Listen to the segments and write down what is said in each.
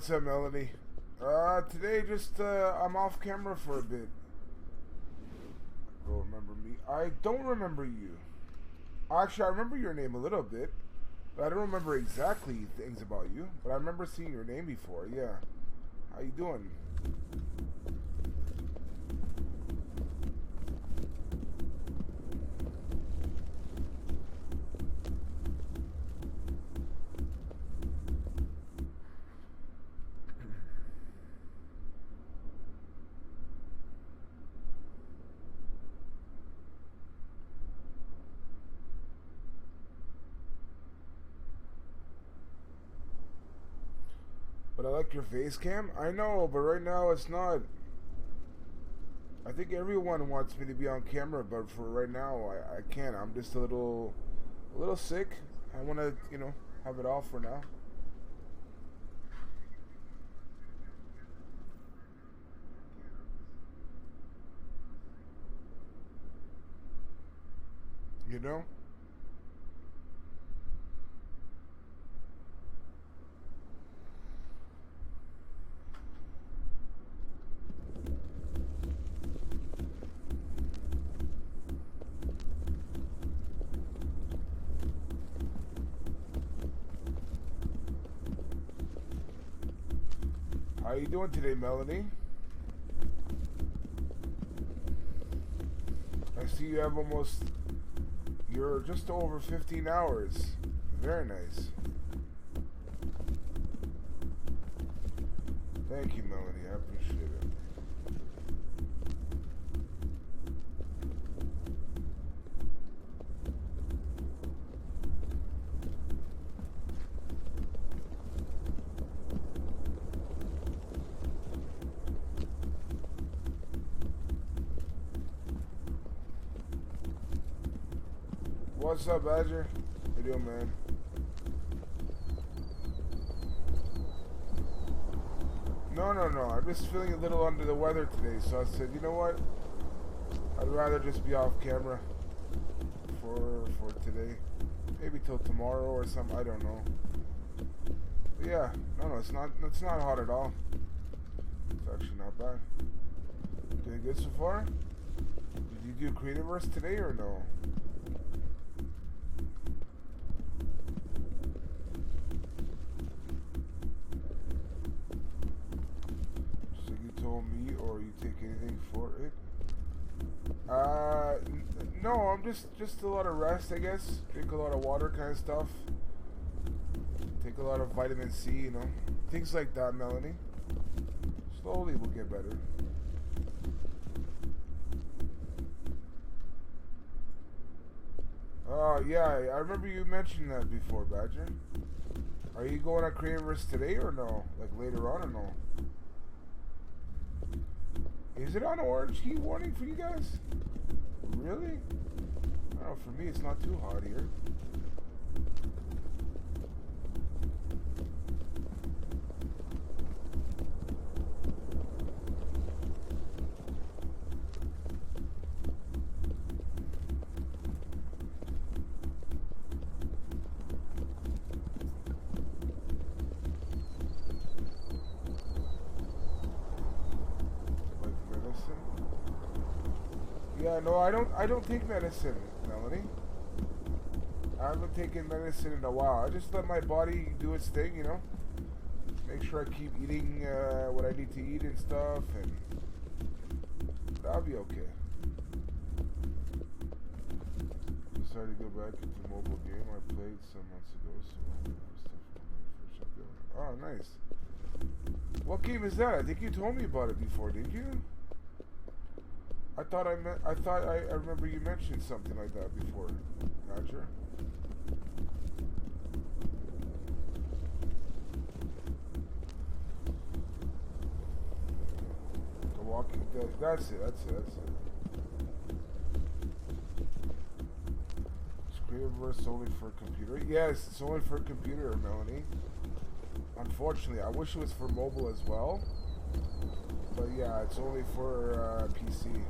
what's up, Melanie? Today just, I'm off camera for a bit. Don't remember me. I don't remember you. Actually, I remember your name a little bit, but I don't remember exactly things about you. But I remember seeing your name before, yeah. How you doing? But I like your face cam. I know, but right now it's not. I think everyone wants me to be on camera, but for right now, I can't. I'm just a little sick. I want to, have it off for now. You know? How you doing today, Melanie? I see you have you're just over 15 hours. Very nice. Thank you, Melanie. I appreciate it. What's up, Badger? How you doing, man? No. I'm just feeling a little under the weather today, so I said, you know what? I'd rather just be off camera for today. Maybe till tomorrow or something. I don't know. But yeah, no, it's not hot at all. It's actually not bad. Doing good so far? Did you do Creativerse today or no? Me, or you take anything for it? No, I'm just a lot of rest, I guess. Drink a lot of water, kind of stuff. Take a lot of vitamin C, things like that, Melanie. Slowly we'll get better. Yeah, I remember you mentioned that before, Badger. Are you going on Creativerse today or no? Like later on or no? Is it on orange heat warning for you guys? Really? I don't know, for me it's not too hot here. Yeah, no, I don't take medicine, Melanie. I haven't taken medicine in a while. I just let my body do its thing, Make sure I keep eating what I need to eat and stuff, and I'll be okay. Decided to go back into the mobile game I played some months ago, so oh, nice. What game is that? I think you told me about it before, didn't you? I remember you mentioned something like that before, Roger. The Walking Dead. That's it. Is Creativerse only for computer? Yes, it's only for computer, Melanie. Unfortunately, I wish it was for mobile as well. But yeah, it's only for PC.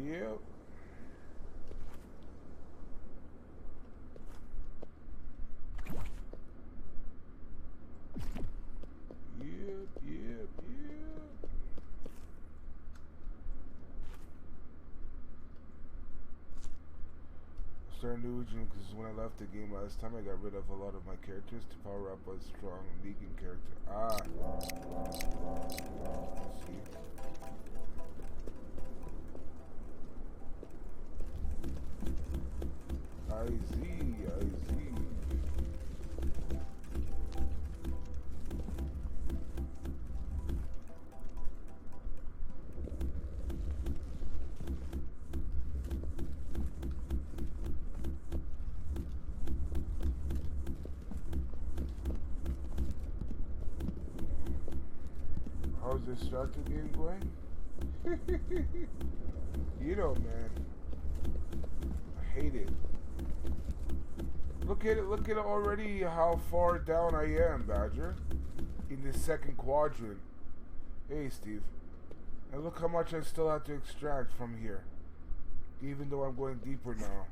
Yep. start a new region because when I left the game last time, I got rid of a lot of my characters to power up a strong Negan character. Ah. See. I see. How's this strategy game going? You know, man. I hate it. Look at it already how far down I am, Badger. In the second quadrant. Hey, Steve. And look how much I still have to extract from here. Even though I'm going deeper now.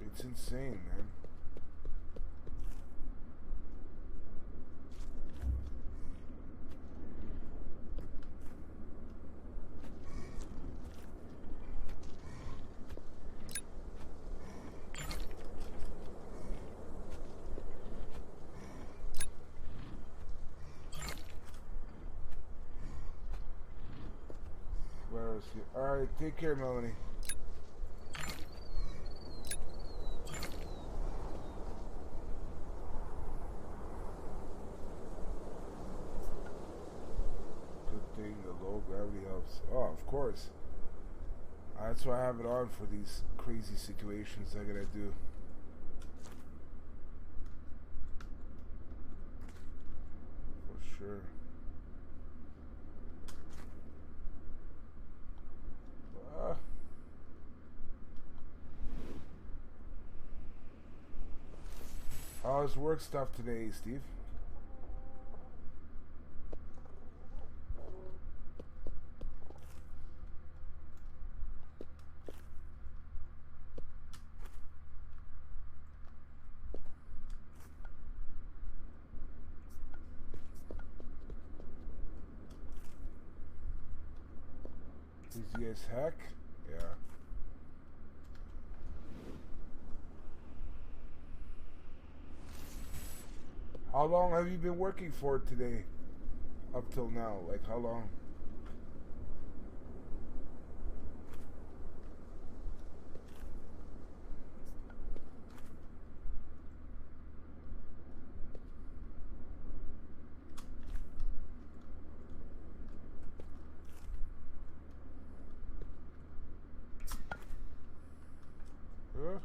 It's insane, man. Alright, take care, Melanie. Good thing the low gravity helps. Oh, of course. That's why I have it on for these crazy situations I gotta do. For sure. How's work stuff today, Steve? Easy as heck? Yeah. How long have you been working for today? Up till now, like how long? Huh?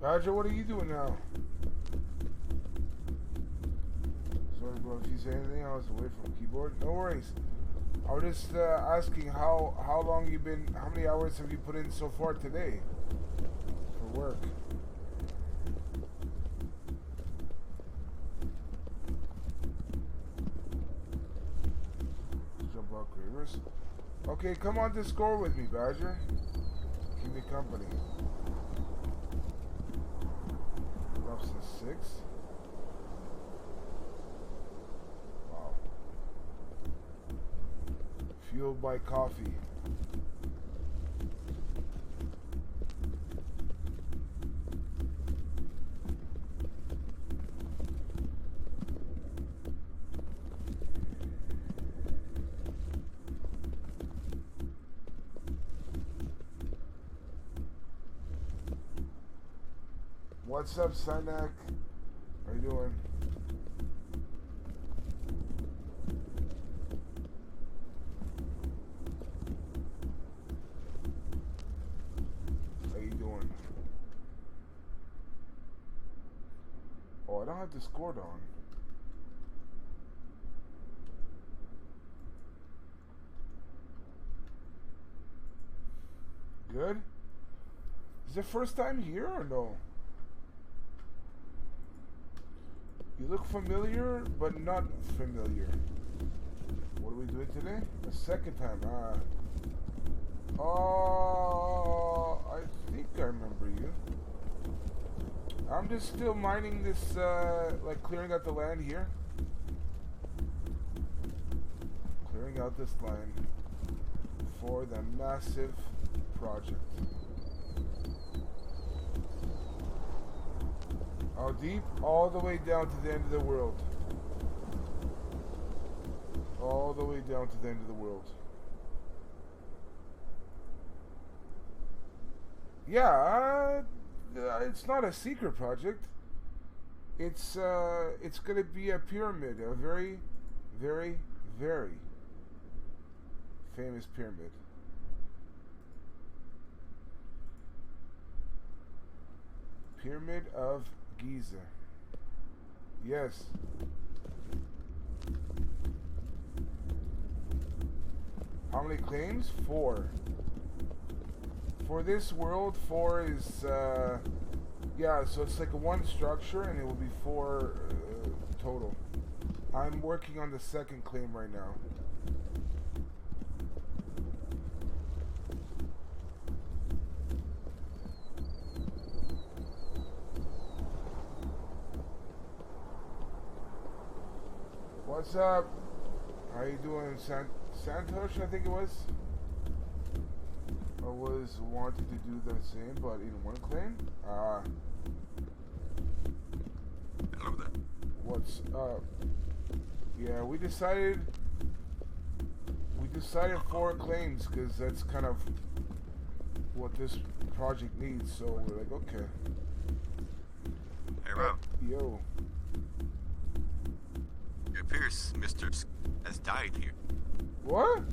Badger, what are you doing now? Sorry, bro, if you say anything, I was away from keyboard. No worries. I was just asking how long you been, how many hours have you put in so far today for work? Let's jump out, Creativerse. Okay, come on Discord with me, Badger. Keep me company. Up since 6. Wow. Fueled by coffee. What's up, Sinek? How you doing? How you doing? Oh, I don't have Discord on. Good? Is it first time here or no? You look familiar, but not familiar. What are we doing today? A second time. Oh, I think I remember you. I'm just still mining this, like clearing out the land here. Clearing out this land for the massive project. How deep? All the way down to the end of the world. All the way down to the end of the world. Yeah, it's not a secret project. It's gonna be a pyramid, a very, very, very famous pyramid. Pyramid of Giza. Yes. How many claims? 4. For this world, 4 is, yeah, so it's like one structure and it will be 4 total. I'm working on the second claim right now. What's up? How you doing, Santosh? I think it was. I was wanting to do the same, but in one claim. Hello there. What's up? Yeah, we decided 4 claims because that's kind of what this project needs. So we're like, okay. Hey, Rob. Yo. It appears Mr. has died here. What?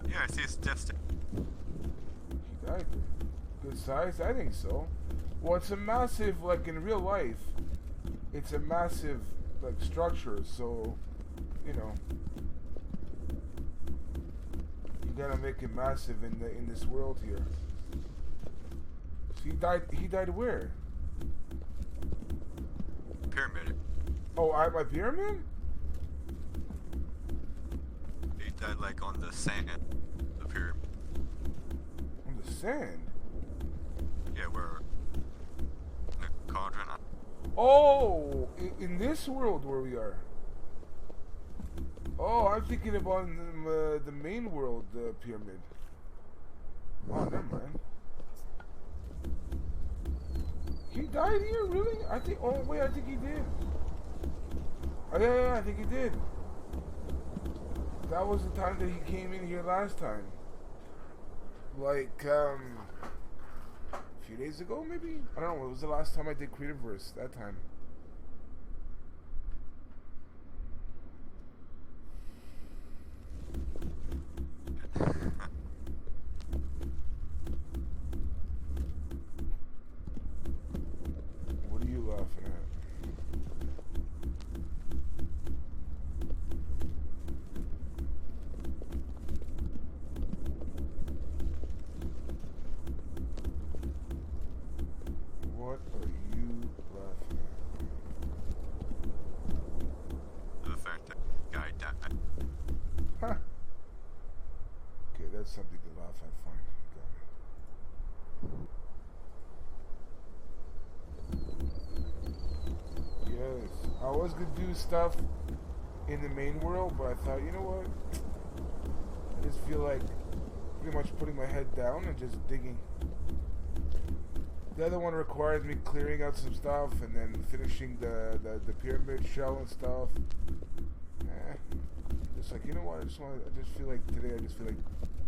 Yeah, I see his death stick. He died. Good size? I think so. Well, it's a massive, like in real life, it's a massive, like, structure, so, you know, you gotta make it massive in this world here. So he died where? Pyramid. Oh, at my pyramid? He died like on the sand. The pyramid. On the sand? Yeah, where the cauldron. Oh, in this world where we are. Oh, I'm thinking about the main world pyramid. Oh, never mind. He died here, really? I think. Oh wait, I think he did. Oh yeah, I think he did. That was the time that he came in here last time. Like a few days ago, maybe? I don't know. It was the last time I did Creativerse. That time. was gonna do stuff in the main world, but I thought, you know what? I just feel like pretty much putting my head down and just digging. The other one requires me clearing out some stuff and then finishing the pyramid shell and stuff. Just like, you know what? I just feel like today I just feel like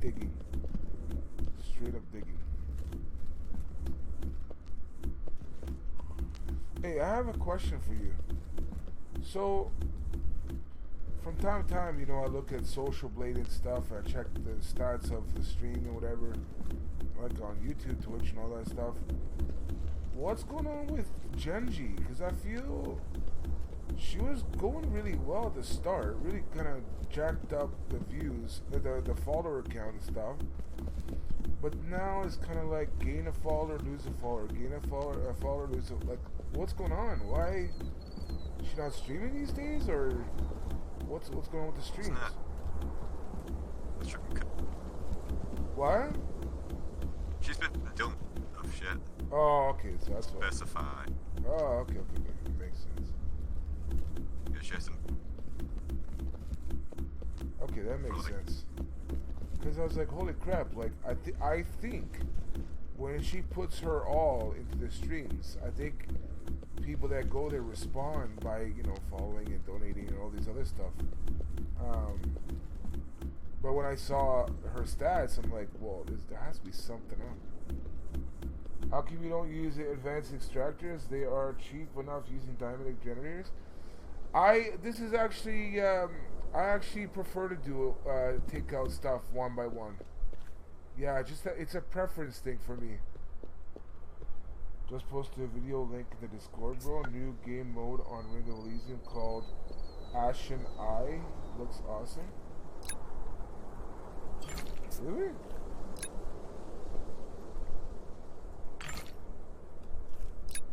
digging. Straight up digging. Hey, I have a question for you. So, from time to time, you know, I look at Social Blade and stuff. I check the stats of the stream and whatever, like on YouTube, Twitch, and all that stuff. What's going on with Genji? Because I feel she was going really well at the start. Really kind of jacked up the views, the follower count and stuff. But now it's kind of like gain a follower, lose a follower, gain a follower, lose a, like, what's going on? Why is she not streaming these days, or what's going on with the streams? What? She's been doing shit. Oh, okay, so that's what. Specify. Oh, okay, makes sense. Yeah, she has some. Okay, that makes sense. Because I was like, holy crap! Like, I think when she puts her all into the streams, I think people that go there respond by, you know, following and donating and all these other stuff. But when I saw her stats, I'm like, well, there has to be something up. How come you don't use the advanced extractors? They are cheap enough using dynamic generators. This is actually, I actually prefer to do take out stuff one by one. Yeah, just it's a preference thing for me. Just posted a video link in the Discord, bro. New game mode on Ring of Elysium called Ashen Eye. Looks awesome. Really?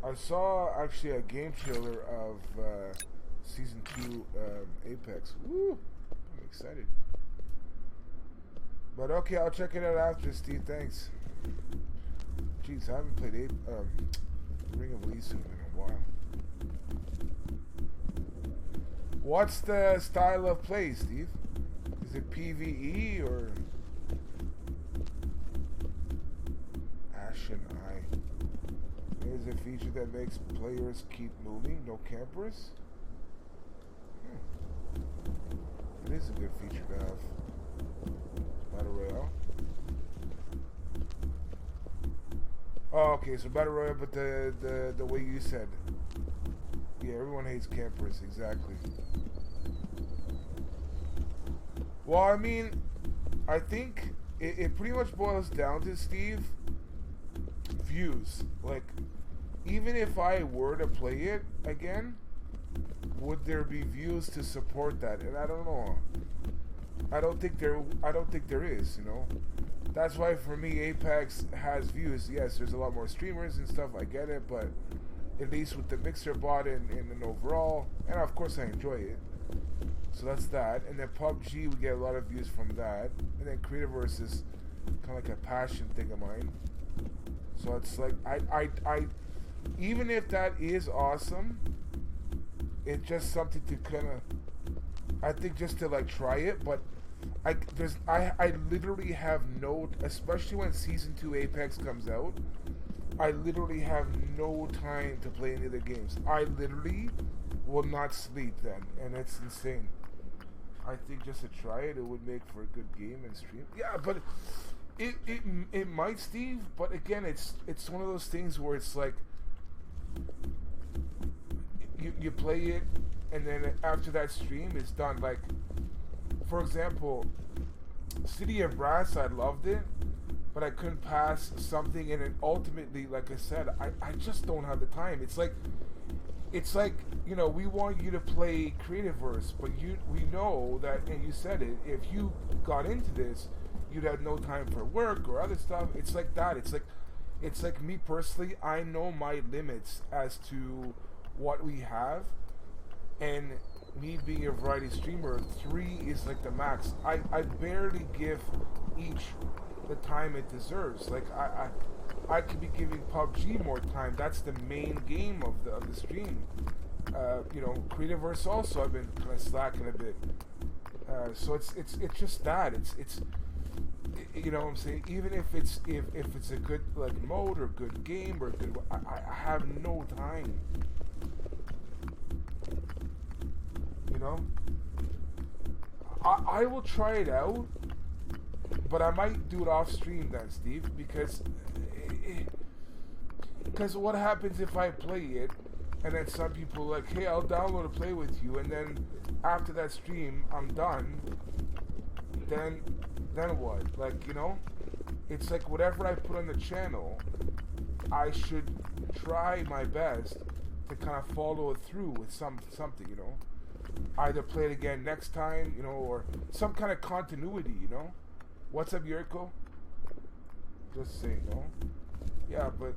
I saw actually a game trailer of Season 2 Apex. Woo! I'm excited. But okay, I'll check it out after, Steve. Thanks. Jeez, I haven't played Ring of Elysium in a while. What's the style of play, Steve? Is it PvE or Ashen Eye? There's a feature that makes players keep moving, no campers. It is a good feature to have. Battle Royale. Oh, okay, so Battle Royale, but the way you said. Yeah, everyone hates campers, exactly. Well, I mean, I think it pretty much boils down to, Steve, views. Like, even if I were to play it again, would there be views to support that? And I don't know. I don't think there is, you know. That's why for me Apex has views. Yes, there's a lot more streamers and stuff, I get it, but at least with the mixer bot and an overall, and of course I enjoy it. So that's that. And then PUBG, we get a lot of views from that. And then Creativerse is kind of like a passion thing of mine. So it's like I even if that is awesome, it's just something to kind of, I think, just to like try it. But I literally have no, especially when Season 2 Apex comes out, I literally have no time to play any of the games. I literally will not sleep then, and it's insane. I think just to try it, it would make for a good game and stream. Yeah, but it might, Steve. But again, it's one of those things where it's like you play it, and then after that stream, it's done. Like, for example, City of Brass, I loved it, but I couldn't pass something, and then ultimately, like I said, I just don't have the time. It's like, you know, we want you to play Creativerse, but we know that, and you said it, if you got into this, you'd have no time for work or other stuff. It's like that. It's like me personally, I know my limits as to what we have, and me being a variety streamer, 3 is like the max. I barely give each the time it deserves. Like I could be giving PUBG more time. That's the main game of the stream. You know, Creativerse also I've been kind of slacking a bit. So it's just that it's you know what I'm saying, even if it's a good like mode or good game or good, I have no time. You know, I will try it out, but I might do it off stream then, Steve, because what happens if I play it and then some people are like, hey, I'll download and play with you, and then after that stream I'm done, then what? Like, you know, it's like whatever I put on the channel, I should try my best to kind of follow it through with something, you know, either play it again next time, you know, or some kind of continuity, you know. What's up, Yurko? Just saying, no. Yeah, but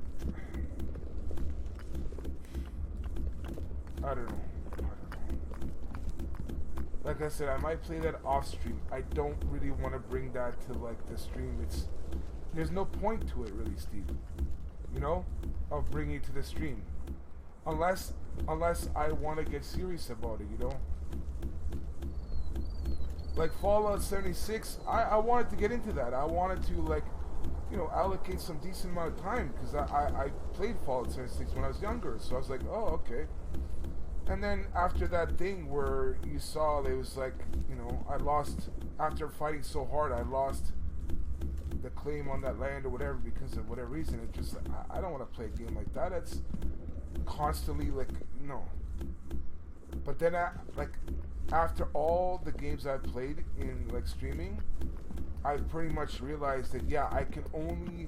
I don't know. Like I said, I might play that off stream. I don't really want to bring that to like the stream. There's no point to it really, Steve. You know, of bringing it to the stream, unless I want to get serious about it. You know, like Fallout 76. I wanted to get into that. I wanted to, like, you know, allocate some decent amount of time, because I played Fallout 76 when I was younger. So I was like, oh, okay. And then after that thing where you saw, it was like, you know, I lost, after fighting so hard, I lost the claim on that land or whatever because of whatever reason. It just, I don't want to play a game like that. That's constantly like, no. But then like after all the games I played in like streaming, I pretty much realized that, yeah, I can only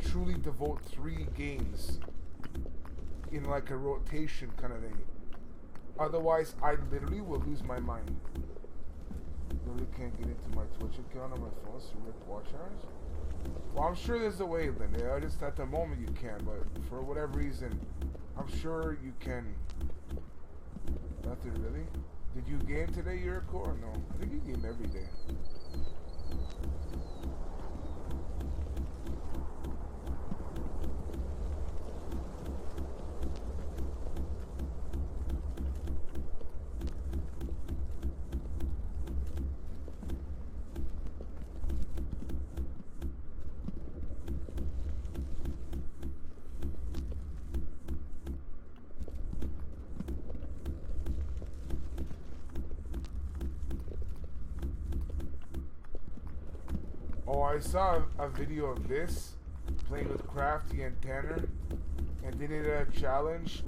truly devote 3 games in like a rotation kind of thing. Otherwise, I literally will lose my mind. Literally can't get into my Twitch account on my phone to rip watch hours. Well, I'm sure there's a way, Lynn. Yeah, just at the moment you can, but for whatever reason, I'm sure you can. Nothing really. Did you game today, Yuriko, or no? I think you game every day. Oh, I saw a video of this playing with Crafty and Tanner, and they did a challenge,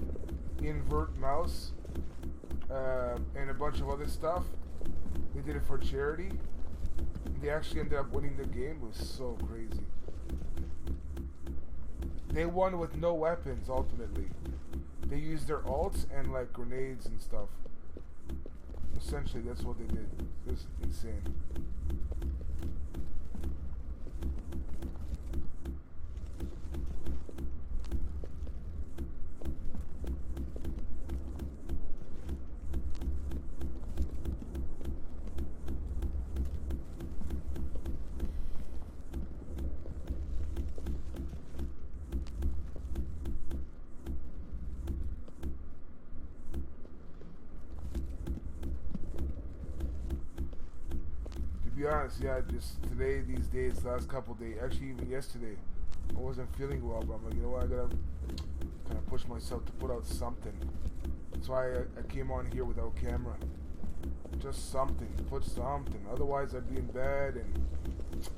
invert mouse, and a bunch of other stuff. They did it for charity. They actually ended up winning the game. It was so crazy. They won with no weapons, ultimately. They used their ults and like grenades and stuff. Essentially, that's what they did. It was insane. To be honest, yeah, just today, these days, last couple days, actually even yesterday, I wasn't feeling well, but I'm like, you know what, I gotta kind of push myself to put out something. That's why I came on here without camera. Just something, put something. Otherwise, I'd be in bed and just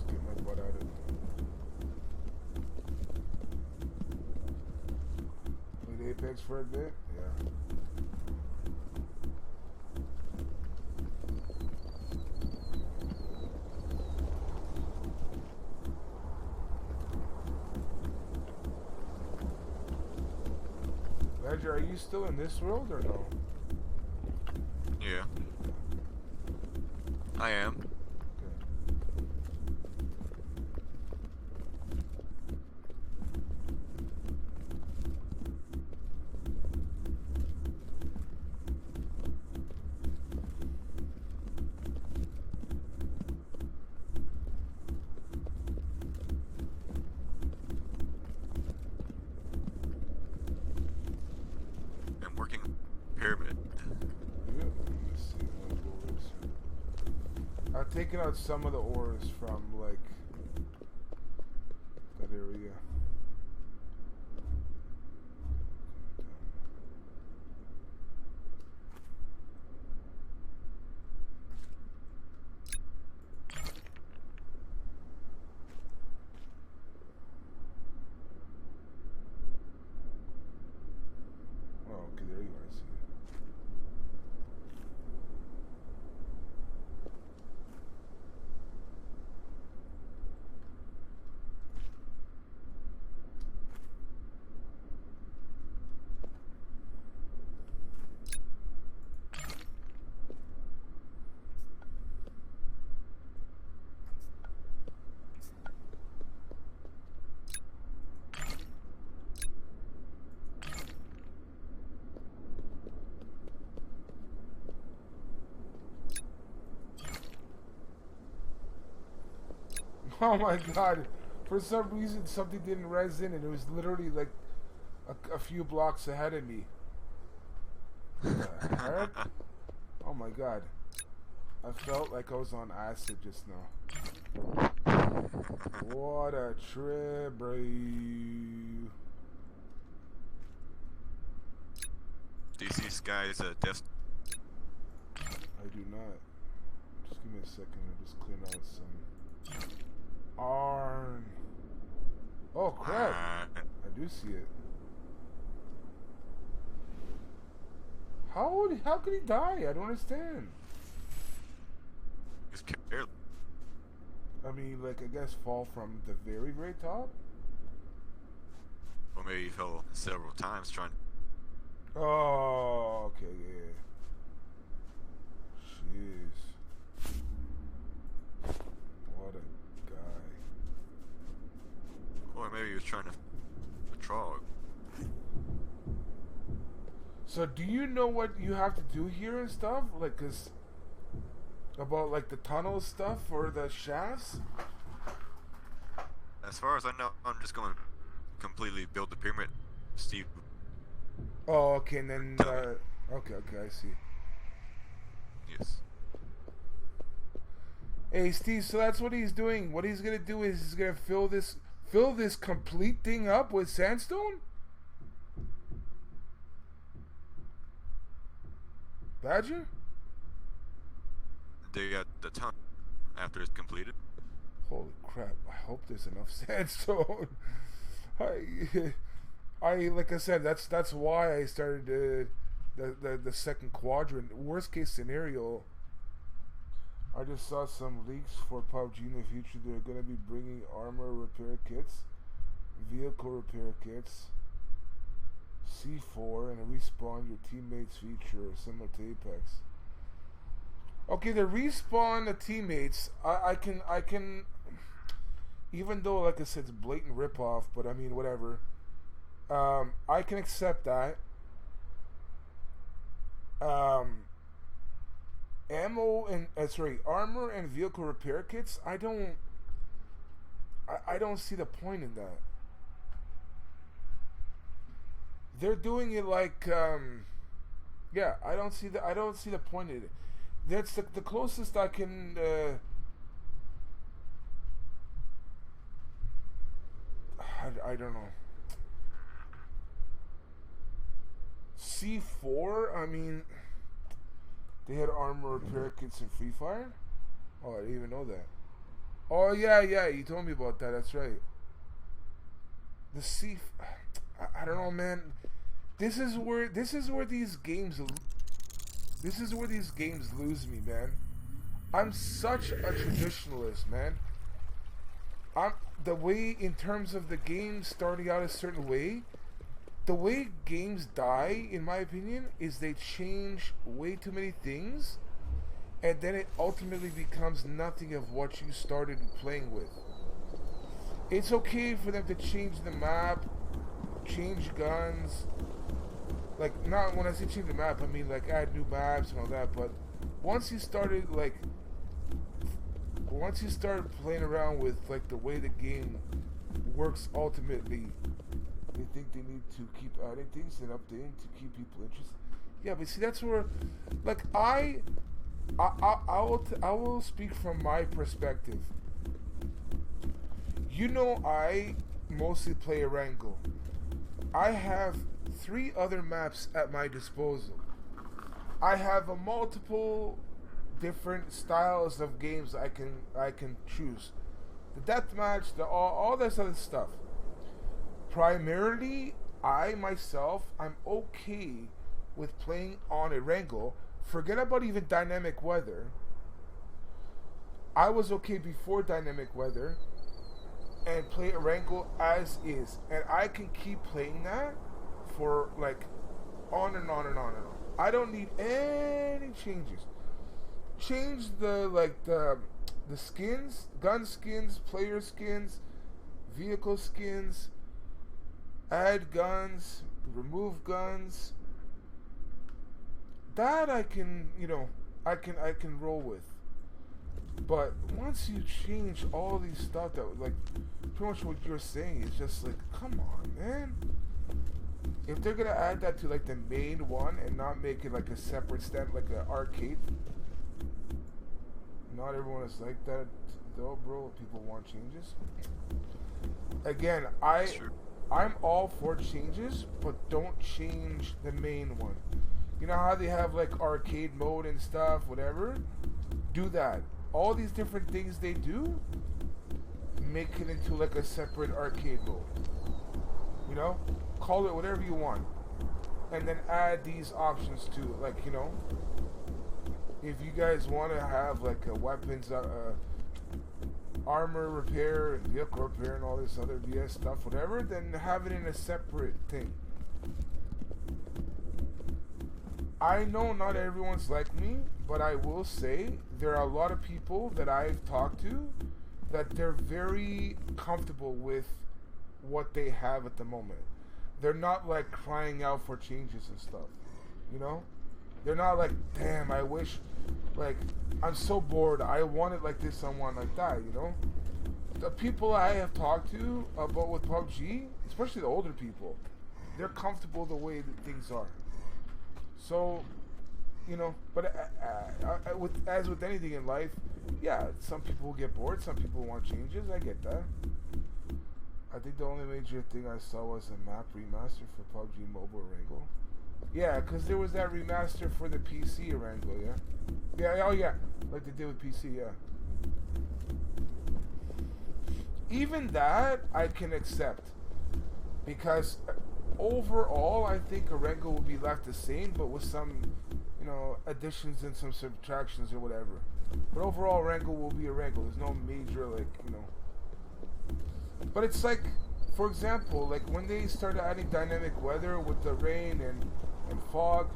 get my butt at it. Played Apex for a bit, yeah. Ledger, are you still in this world or no? Yeah. I am. taking out some of the ores from like that area. Oh, okay, there you are. I see it. Oh my god. For some reason, something didn't res in, and it was literally like a few blocks ahead of me. What the heck? Oh my god. I felt like I was on acid just now. What a trip, bro. Do you see Sky's desk? I do not. Just give me a second. I just cleared out some iron. Oh crap! I do see it. How could he die? I don't understand. Just careless. I mean, like, I guess fall from the very, very top? Or maybe he fell several times trying. Oh, okay, yeah. Jeez. What a guy. Or maybe he was trying to patrol. So, do you know what you have to do here and stuff? Like, cause about like the tunnel stuff or the shafts? As far as I know, I'm just going to completely build the pyramid. Steve. Oh, okay, and then okay, I see. Yes. Hey, Steve. So that's what he's doing. What he's gonna do is he's gonna fill this complete thing up with sandstone. Badger? They got the tunnel after it's completed. Holy crap! I hope there's enough sandstone. I like I said, that's why I started the second quadrant. Worst case scenario, I just saw some leaks for PUBG in the future. They're gonna be bringing armor repair kits, vehicle repair kits, C4, and a respawn your teammates feature similar to Apex. Okay, the respawn the teammates, I can, even though like I said it's blatant ripoff, but I mean whatever. I can accept that. Ammo and armor and vehicle repair kits. I don't see the point in that. They're doing it like yeah. I don't see the point in it. That's the closest I can. I don't know. C4. I mean, they had armor repair kits in Free Fire. Oh, I didn't even know that. Oh yeah, you told me about that. That's right. The C. I don't know, man. This is where these games lose me, man. I'm such a traditionalist, man. The way, in terms of the game starting out a certain way, the way games die, in my opinion, is they change way too many things, and then it ultimately becomes nothing of what you started playing with. It's okay for them to change the map, change guns. Like, not when I say change the map, I mean like add new maps and all that, but once you start playing around with like the way the game works ultimately, they think they need to keep adding things and updating to keep people interested. Yeah, but see, that's where, like, I will speak from my perspective. You know, I mostly play Erangel. I have 3 other maps at my disposal. I have a multiple different styles of games I can choose. The deathmatch, all this other stuff. Primarily, I myself, I'm okay with playing on Erangel. Forget about even dynamic weather. I was okay before dynamic weather and play Erangel as is, and I can keep playing that for like on and on and on and on. I don't need any changes. Change the skins, gun skins, player skins, vehicle skins, add guns, remove guns. That I can, I can roll with. But once you change all these stuff that, like, pretty much what you're saying is just like, come on, man. If they're gonna add that to like the main one and not make it like a separate step, like an arcade, not everyone is like that, though, bro. People want changes. Again, I'm all for changes, but don't change the main one. You know how they have like arcade mode and stuff, whatever? Do that. All these different things they do, make it into like a separate arcade mode. You know? Call it whatever you want. And then add these options to it. Like, if you guys want to have like a weapons, armor repair and vehicle repair and all this other BS stuff, whatever, then have it in a separate thing. I know not everyone's like me, but I will say there are a lot of people that I've talked to that they're very comfortable with what they have at the moment. They're not like crying out for changes and stuff, They're not like, damn, I wish, like, I'm so bored, I want it like this, I want it like that, The people I have talked to about with PUBG, especially the older people, they're comfortable the way that things are. So, but as with anything in life, yeah, some people will get bored, some people want changes, I get that. I think the only major thing I saw was a map remaster for PUBG Mobile Erangel. Yeah, because there was that remaster for the PC Erangel, yeah? Yeah, oh yeah, like they did with PC, yeah. Even that, I can accept. Because overall, I think Erangel will be left the same, but with some, additions and some subtractions or whatever. But overall, Erangel will be Erangel. There's no major, like, But it's like, for example, like when they started adding dynamic weather with the rain and fog,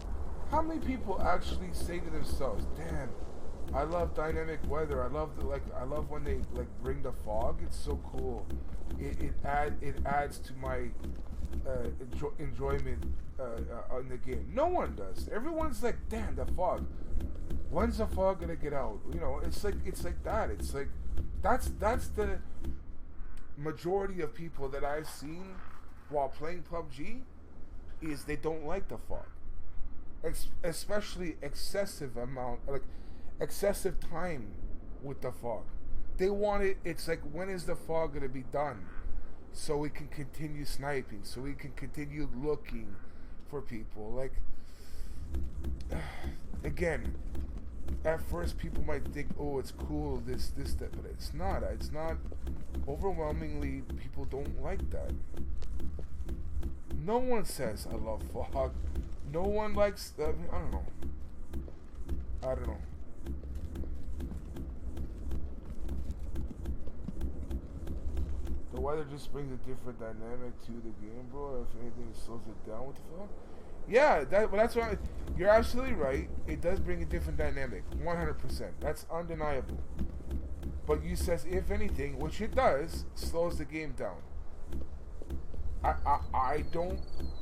how many people actually say to themselves, "Damn, I love dynamic weather. I love when they like bring the fog. It's so cool. It adds to my enjoyment in the game." No one does. Everyone's like, "Damn, the fog. When's the fog gonna get out?" It's like that. It's like that's the majority of people that I've seen while playing PUBG is they don't like the fog, especially excessive time with the fog. They want it. It's like, when is the fog gonna be done, so we can continue sniping, so we can continue looking for people. Like, again, at first people might think, oh, it's cool, this, that, but it's not. It's not. Overwhelmingly, people don't like that. No one says, I love fog. No one likes, I don't know. The weather just brings a different dynamic to the game, bro. If anything, it slows it down with the fog. Yeah, that's why you're absolutely right. It does bring a different dynamic, 100%. That's undeniable. But you says, if anything, which it does, slows the game down. I don't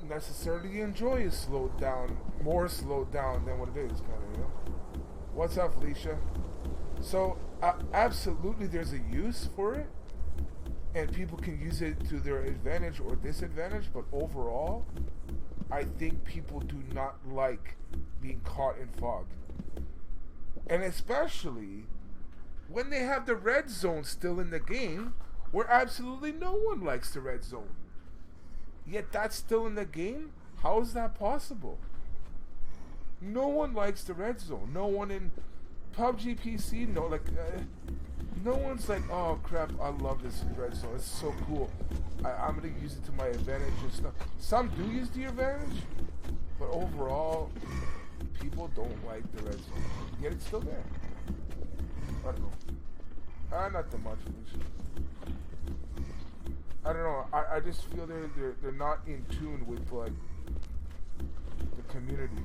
necessarily enjoy it more slowed down than what it is, kind of, What's up, Felicia? So, absolutely, there's a use for it, and people can use it to their advantage or disadvantage. But overall, I think people do not like being caught in fog. And especially when they have the red zone still in the game, where absolutely no one likes the red zone. Yet that's still in the game? How is that possible? No one likes the red zone. No one in PUBG PC, no one's like, oh crap, I love this red zone. It's so cool. I'm gonna use it to my advantage and stuff. Some do use the advantage, but overall, people don't like the red zone. Yet it's still there. I don't know. Not that much. I don't know. I just feel they're not in tune with like the community.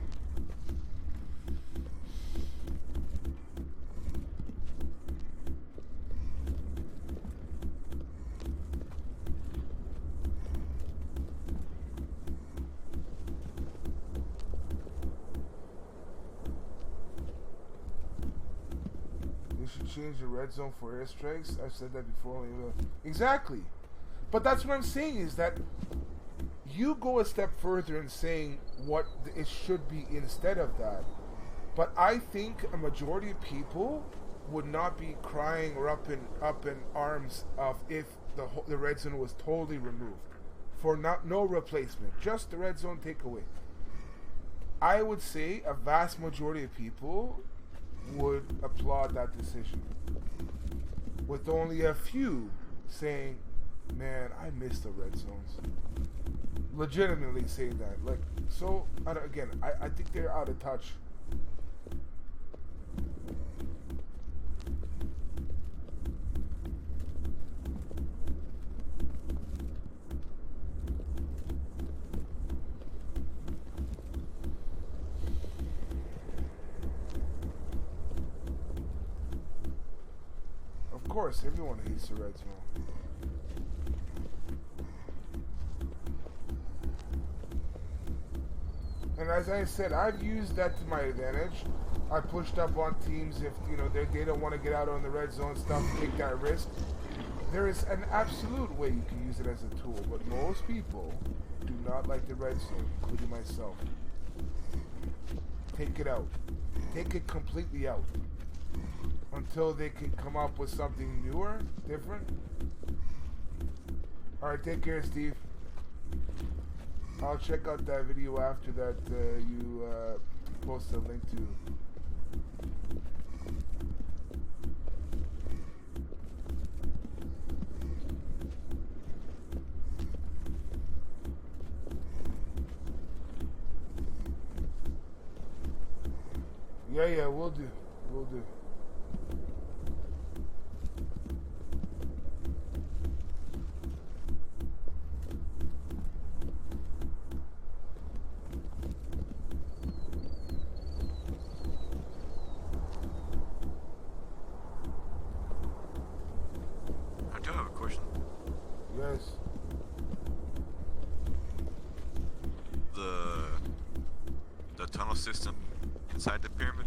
They should change the red zone for airstrikes. I've said that before. Exactly. But that's what I'm saying is that you go a step further in saying what it should be instead of that. But I think a majority of people would not be crying or up in arms of if the red zone was totally removed for no replacement, just the red zone takeaway. I would say a vast majority of people would applaud that decision, with only a few saying, man, I miss the red zones. Legitimately saying that. Like, so, again, I think they're out of touch. Of course, everyone hates the red zone. And as I said, I've used that to my advantage. I pushed up on teams if they don't want to get out on the red zone stuff, take that risk. There is an absolute way you can use it as a tool, but most people do not like the red zone, including myself. Take it out. Take it completely out. Until they can come up with something newer, different. Alright, take care, Steve. I'll check out that video after that you post a link to. Yeah, we'll do. We'll do. Yes. The tunnel system inside the pyramid.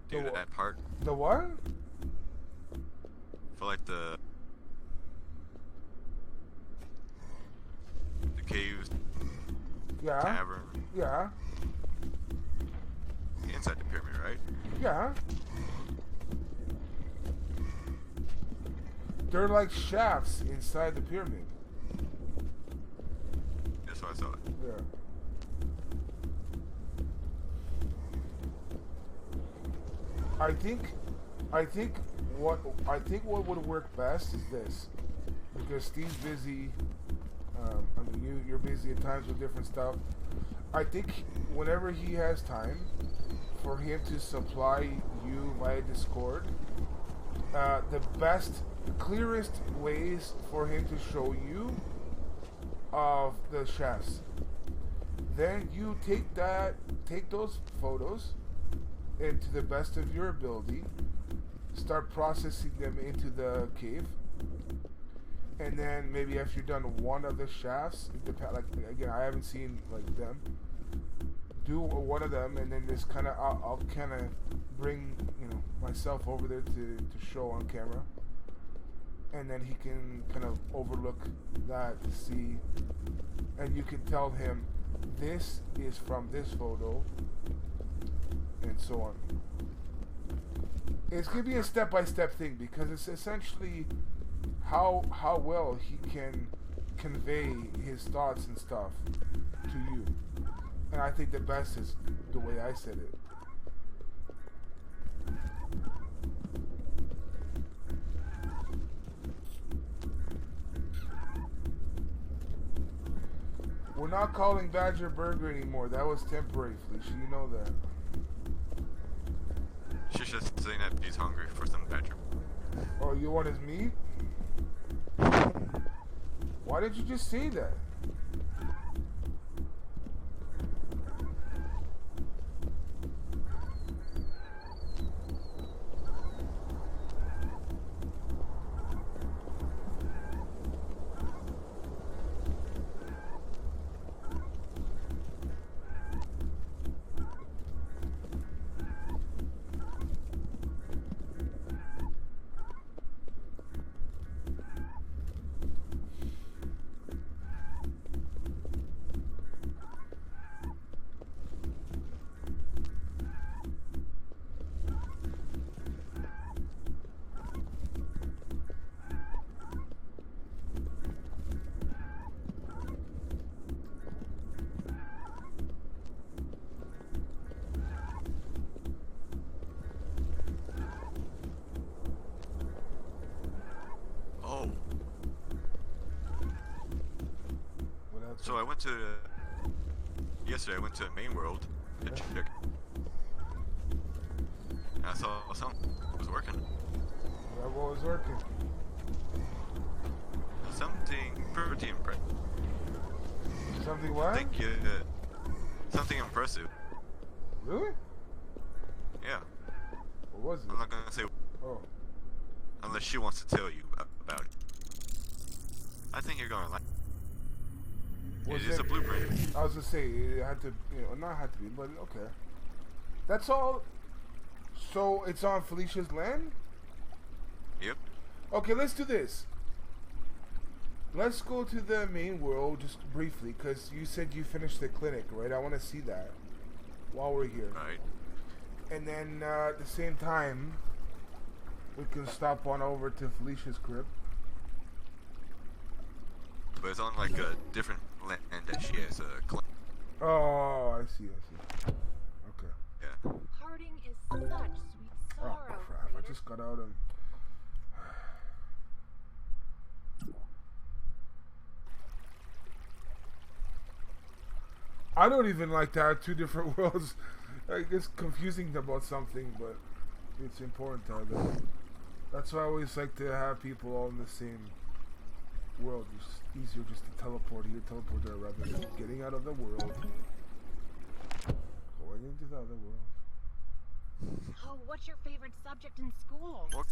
Due to that part. The what? I feel like the caves. Yeah. Tavern. Yeah. Inside the pyramid, right? Yeah. They're like shafts inside the pyramid. That's what I thought. Yeah. I think what would work best is this, because Steve's busy. I mean, you're busy at times with different stuff. I think whenever he has time, for him to supply you via Discord, the clearest ways for him to show you of the shafts. Then you take those photos, and to the best of your ability, start processing them into the cave. And then maybe after you're done one of the shafts, like again, I haven't seen like them. Do one of them, and then just kind of I'll kind of bring myself over there to show on camera, and then he can kind of overlook that to see, and you can tell him this is from this photo, and and so on. It's gonna be a step-by-step thing because it's essentially how well he can convey his thoughts and stuff to you. And I think the best is the way I said it. We're not calling Badger Burger anymore. That was temporary, Felicia. You know that. She's just saying that he's hungry for some badger. Oh, you want his meat? Why did you just say that? So I went to yesterday. I went to the main world to check. And I saw something was working. Yeah, what was working? Something pretty impressive. Something what? I think something impressive. Really? Yeah. What was it? I'm not gonna say. Oh. Unless she wants to tell you about it. I think you're gonna like. It is a blueprint. I was gonna say it had to, not had to be, but okay. That's all. So it's on Felicia's land? Yep. Okay, let's do this. Let's go to the main world just briefly, because you said you finished the clinic, right? I want to see that while we're here. Right. And then at the same time, we can stop on over to Felicia's crib. But it's on like a different land that she has a claim. Oh, I see. Okay. Yeah. Parting is such sweet sorrow. Oh crap! I just got out and. I don't even like to have two different worlds. Like, it's confusing about something, but it's important to have that. That's why I always like to have people all in the same world. It's easier just to teleport here, teleport there, rather than getting out of the world, going into the other world. Oh, what's your favorite subject in school? What?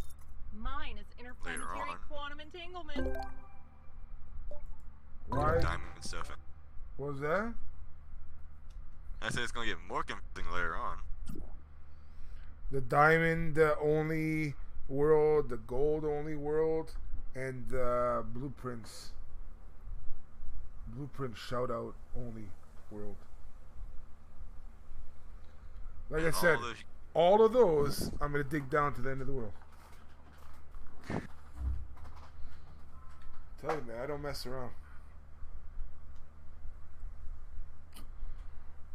Mine is interplanetary on. quantum entanglement. Why? Diamond stuff. What was that? I said it's gonna get more confusing later on. The diamond only world, the gold only world, and the blueprint shout out only world. Like And I said, all of those I'm gonna dig down to the end of the world. Tell you, man, I don't mess around.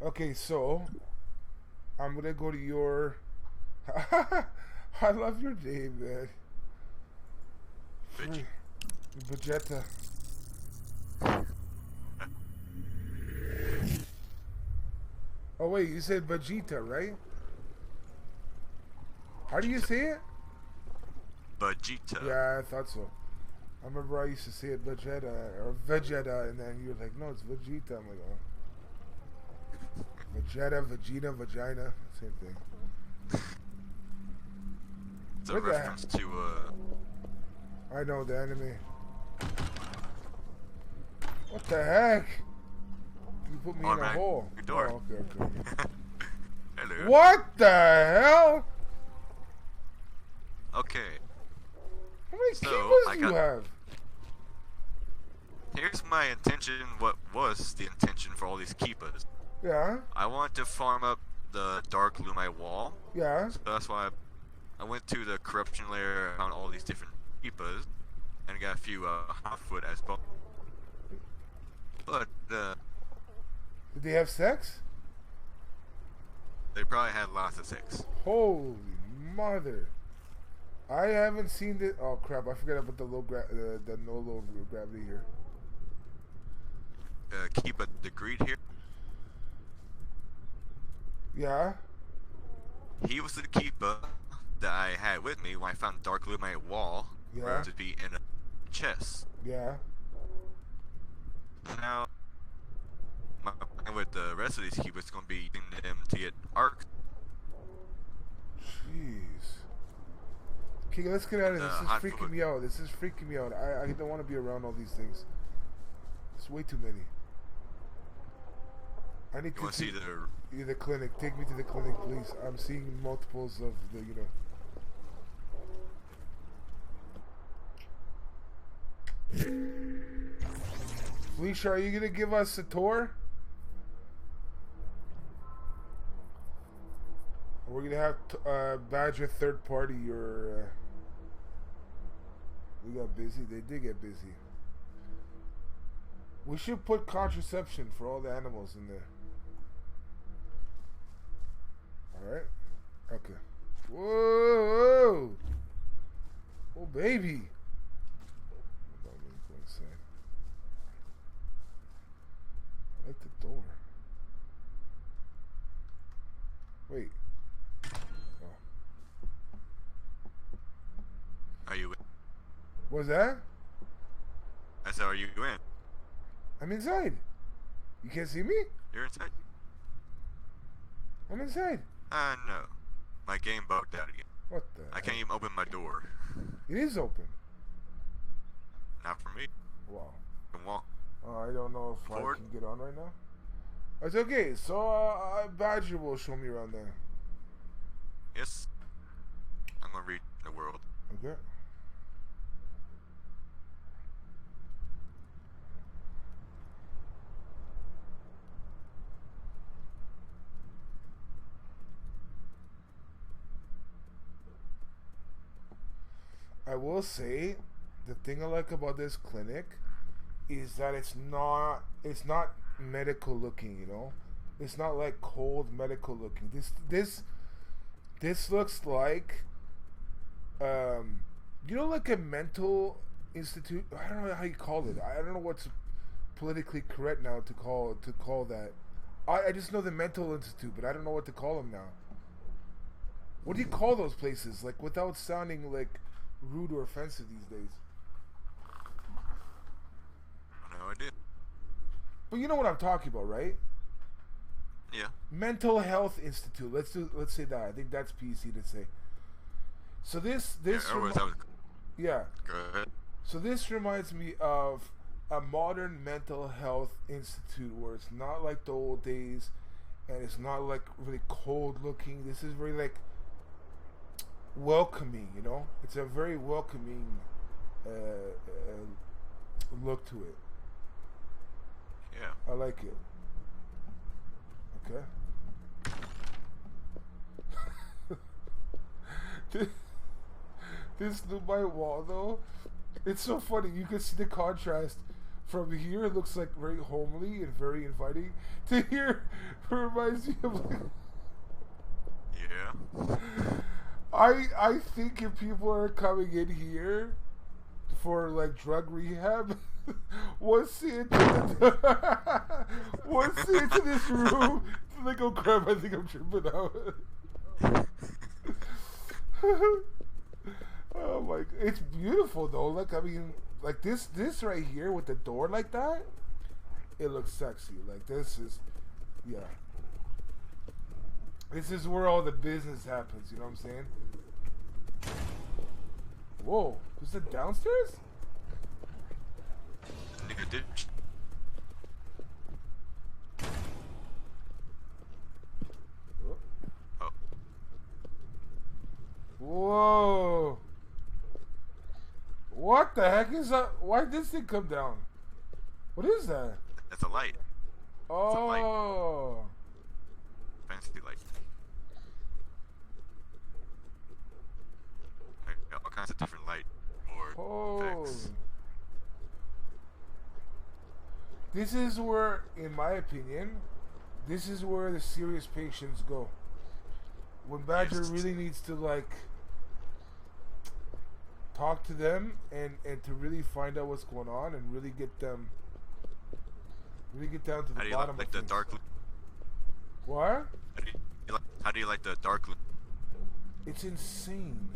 Okay, so I'm gonna go to your. I love your name, man. Vegeta. Oh wait, you said Vegeta, right? How do you say it? Vegeta. Yeah, I thought so. I remember I used to say it Vegeta or Vegeta, and then you were like, no, it's Vegeta. I'm like, oh. Vegeta, Vegeta, vagina, same thing. It's a reference to I know the anime. What the heck? You put me in a hole. Your door. Oh, okay. Hello. What the hell? Okay. How many So, keepers do you have? Here's my intention. What was the intention for all these keepers? Yeah. I want to farm up the dark lumite wall. Yeah. So that's why I went to the corruption layer, found all these different keepers, and got a few hot foot as well. But Did they have sex? they probably had lots of sex. Holy mother! I haven't seen this. Oh crap! I forgot about the the no low gravity here. Keep a degree here. Yeah. He was the keeper that I had with me when I found dark lumite wall. Yeah. To be in a chest. Yeah. Now, my plan with the rest of these keepers is going to be using them to get arcs. Jeez. Okay, let's get out of this. This is freaking me out. This is freaking me out. I don't want to be around all these things. It's way too many. I need to see the clinic. Take me to the clinic, please. I'm seeing multiples of the, you know. Felicia, are you gonna give us a tour? Or we're gonna have Badger third party, or we got busy. They did get busy. We should put contraception for all the animals in there. Alright. Okay. Whoa! Oh, baby! Hold on, let me go inside. I like the door. Wait. Oh. Are you in? What's that? I said, are you in? I'm inside. You can't see me? You're inside? I'm inside. No. My game bugged out again. What the? I can't even open my door. It is open. Not for me. Wow. I can walk. I don't know if forward. I can get on right now. It's okay. So, Badger will show me around there. Yes. I'm gonna read the world. Okay. I will say, the thing I like about this clinic is that it's not medical looking, you know. It's not like cold medical looking. This looks like you know, like a mental institute. I don't know how you call it. I don't know what's politically correct now to call that. I just know the mental institute, but I don't know what to call them now. What do you call those places, like, without sounding like rude or offensive these days? No idea. But you know what I'm talking about, right? Yeah. Mental Health Institute. Let's say that. I think that's PC to say. So this yeah. Go ahead. So this reminds me of a modern mental health institute where it's not like the old days, and it's not like really cold looking. This is very like welcoming, you know. It's a very welcoming look to it. Yeah. I like it. Okay. This Dubai wall though, it's so funny. You can see the contrast. From here, it looks like very homely and very inviting. To here, it reminds me of like, yeah. I think if people are coming in here for like drug rehab, once they into this room, like, oh crap, I think I'm tripping out. Oh my! It's beautiful though. Like, I mean, like this right here with the door like that, it looks sexy. Like, this is, yeah. This is where all the business happens. You know what I'm saying? Whoa! Is it downstairs? Nigga did. Oh. Whoa! What the heck is that? Why did this thing come down? What is that? That's a light. Oh. Fancy light. kinds of different light or Oh. effects. This is where, in my opinion, this is where the serious patients go. When Badger Yes. really needs to, like, talk to them and to really find out what's going on and really get them, really get down to the How do you bottom like of the things. dark? What? How do you like the dark? It's insane.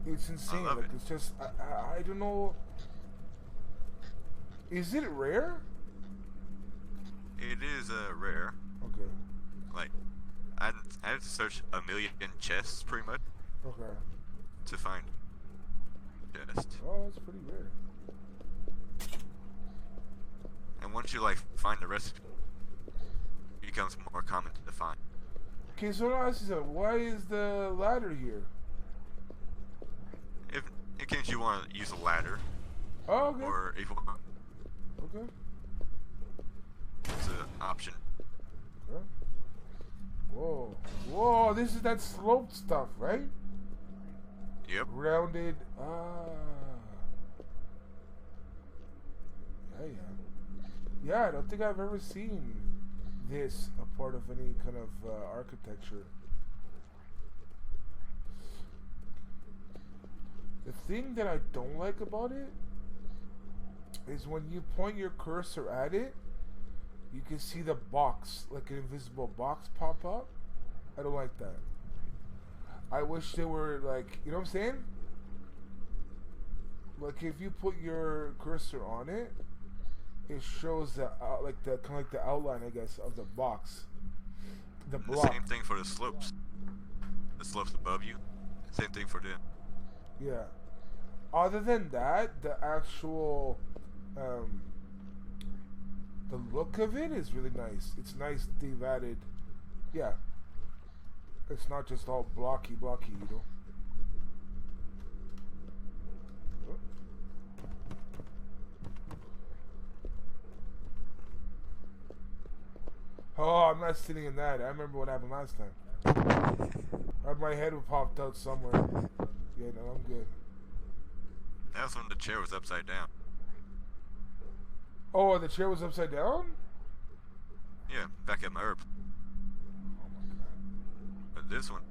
It's insane. love Like, it. it's just, I don't know. Is it rare? It is rare. Okay. Like, I had to search a million chests pretty much Okay. to find chest. Oh, that's pretty rare. And once you like find the rest, it becomes more common to find. Okay, so now ask you something. Why is the ladder here? If in case you want to use a ladder, Oh, okay. or if you want, Okay. it's an option. Okay. Whoa. Whoa, this is that sloped stuff, right? Yep. Rounded. Yeah. Yeah, I don't think I've ever seen this a part of any kind of architecture. The thing that I don't like about it is when you point your cursor at it, you can see the box, like an invisible box, pop up. I don't like that. I wish they were like, you know what I'm saying? Like if you put your cursor on it, it shows the like the kind of like the outline, I guess, of the box, the The block. same thing for the slopes. The slopes above you. Same thing for them. Yeah. Other than that, the actual, the look of it is really nice. It's nice they've added, yeah. It's not just all blocky, you know. Oh, I'm not sitting in that. I remember what happened last time. My head popped out somewhere. Yeah, no, I'm good. That was when the chair was upside down. Oh, the chair was upside down? Yeah, back at my herb. Oh my god. But this one,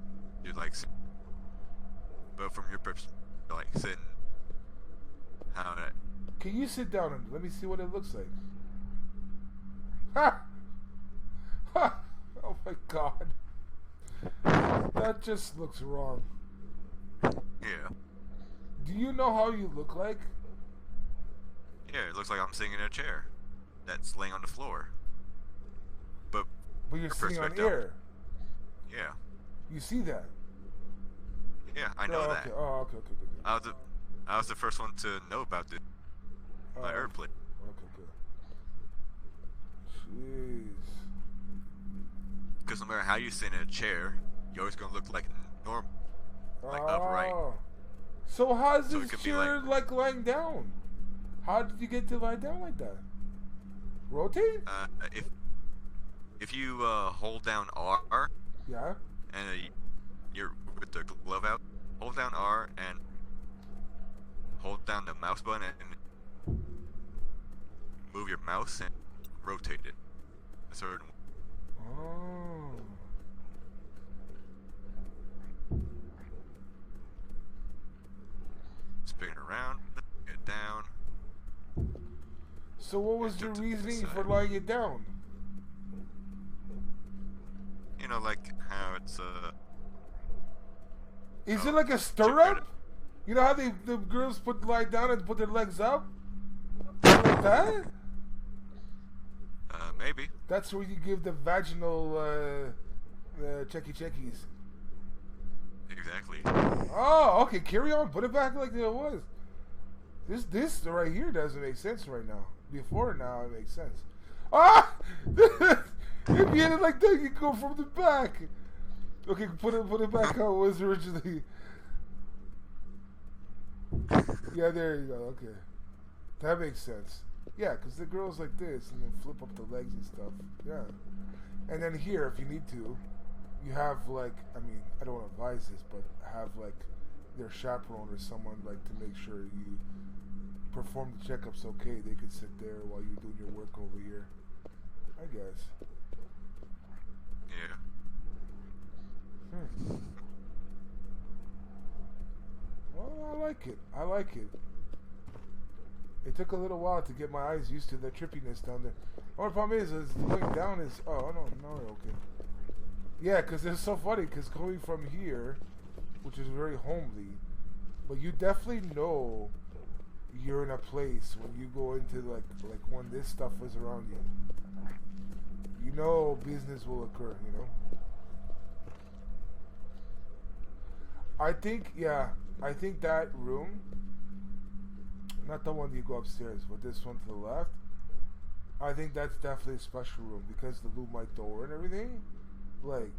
you like sit. But from your perspective, like sitting. How that. Can you sit down and let me see what it looks like? Ha! Ha! Oh my god. That just looks wrong. Yeah. Do you know how you look like? Yeah, it looks like I'm sitting in a chair that's laying on the floor. But But you're sitting on air. Yeah. You see that? Yeah, I know oh, that. okay. Oh, okay, okay, good. I was the first one to know about this. My herb plate. Okay, good. Jeez. Because no matter how you sit in a chair, you're always gonna look like normal, like upright. So how's So it this could be chair like lying down? How did you get to lie down like that? Rotate? If you hold down R, Yeah. and you're with the glove out, hold down R and hold down the mouse button and move your mouse and rotate it a certain way. Oh. Spin it around, get down. So what was the to the reasoning side. for lying it down? You know, like how it's Is Oh, it like a get stirrup? rid of- You know how the girls lie down and put their legs up? Like that? maybe. That's where you give the vaginal checkies. Exactly. Oh, okay, carry on. Put it back like it was. This right here doesn't make sense right now. Before now it makes sense. Ah! If you had it like that, you go from the back. Okay, put it back how it was originally. Yeah, there you go. Okay, that makes sense. Yeah, because the girls like this and then flip up the legs and stuff. Yeah, and then here, if you need to, you have like, I mean, I don't want to advise this, but have like their chaperone or someone like to make sure you perform the checkups okay. They could sit there while you're doing your work over here, I guess. Yeah. Well, I like it. I like it. It took a little while to get my eyes used to the trippiness down there. Only problem is going down is... Oh, no, okay. Yeah, because it's so funny, because going from here, which is very homely, but you definitely know you're in a place when you go into, like when this stuff is around you. You know business will occur, you know? I think that room, not the one you go upstairs, but this one to the left, I think that's definitely a special room because the Lumite door and everything, like,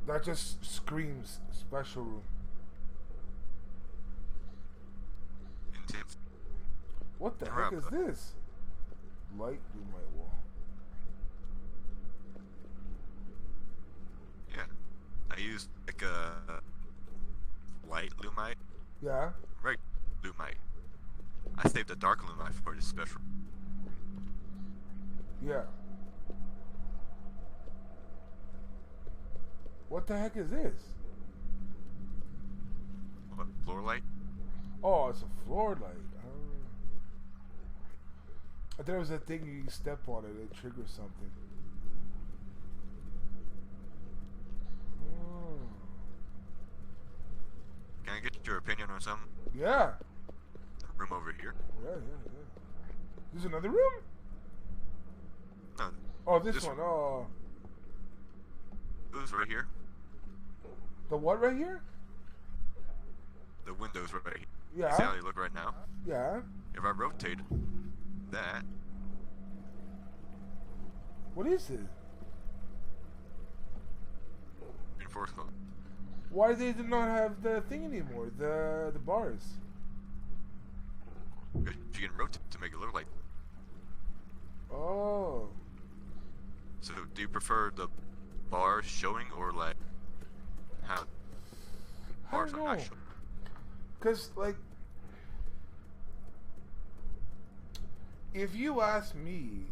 that just screams special room. Intense. What the heck is this? Light Lumite wall. Yeah. I used like a light Lumite. Yeah? Right Lumite. I saved the dark Lumite for this special. Yeah. What the heck is this? What, floor light? Oh, it's a floor light. Oh. I thought it was a thing you step on it, it triggers something. Oh. Can I get your opinion on something? Yeah. Room over here. Yeah. There's another room? No. Oh, this one. Oh. Who's right here? The what right here? The windows right here. Yeah. See how they look right now? Yeah. If I rotate that. What is it? Reinforced code. Why they do not have the thing anymore? The bars. You can rotate to make it look like. Oh. So do you prefer the bars showing or like how bars are not showing? Cause like, if you ask me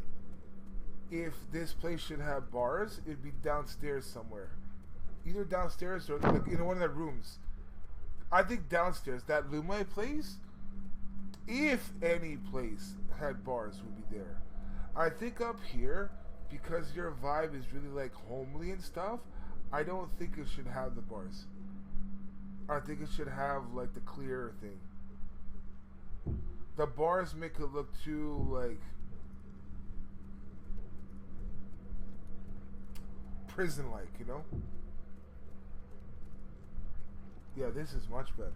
if this place should have bars, it'd be downstairs somewhere. Either downstairs or like in one of the rooms. I think downstairs, that Lumite place, if any place had bars, would be there. I think up here, because your vibe is really like homely and stuff, I don't think it should have the bars. I think it should have like the clear thing. The bars make it look too like prison-like, you know? Yeah, this is much better.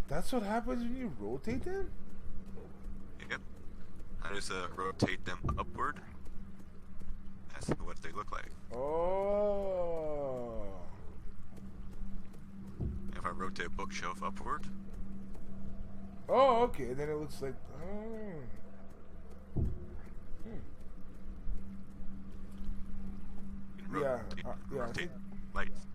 That's what happens when you rotate them? Yep. I just rotate them upward. That's what they look like. Oh. If I rotate a bookshelf upward. Oh, okay. Then it looks like. Oh. Rotate, Yeah. rotate lights.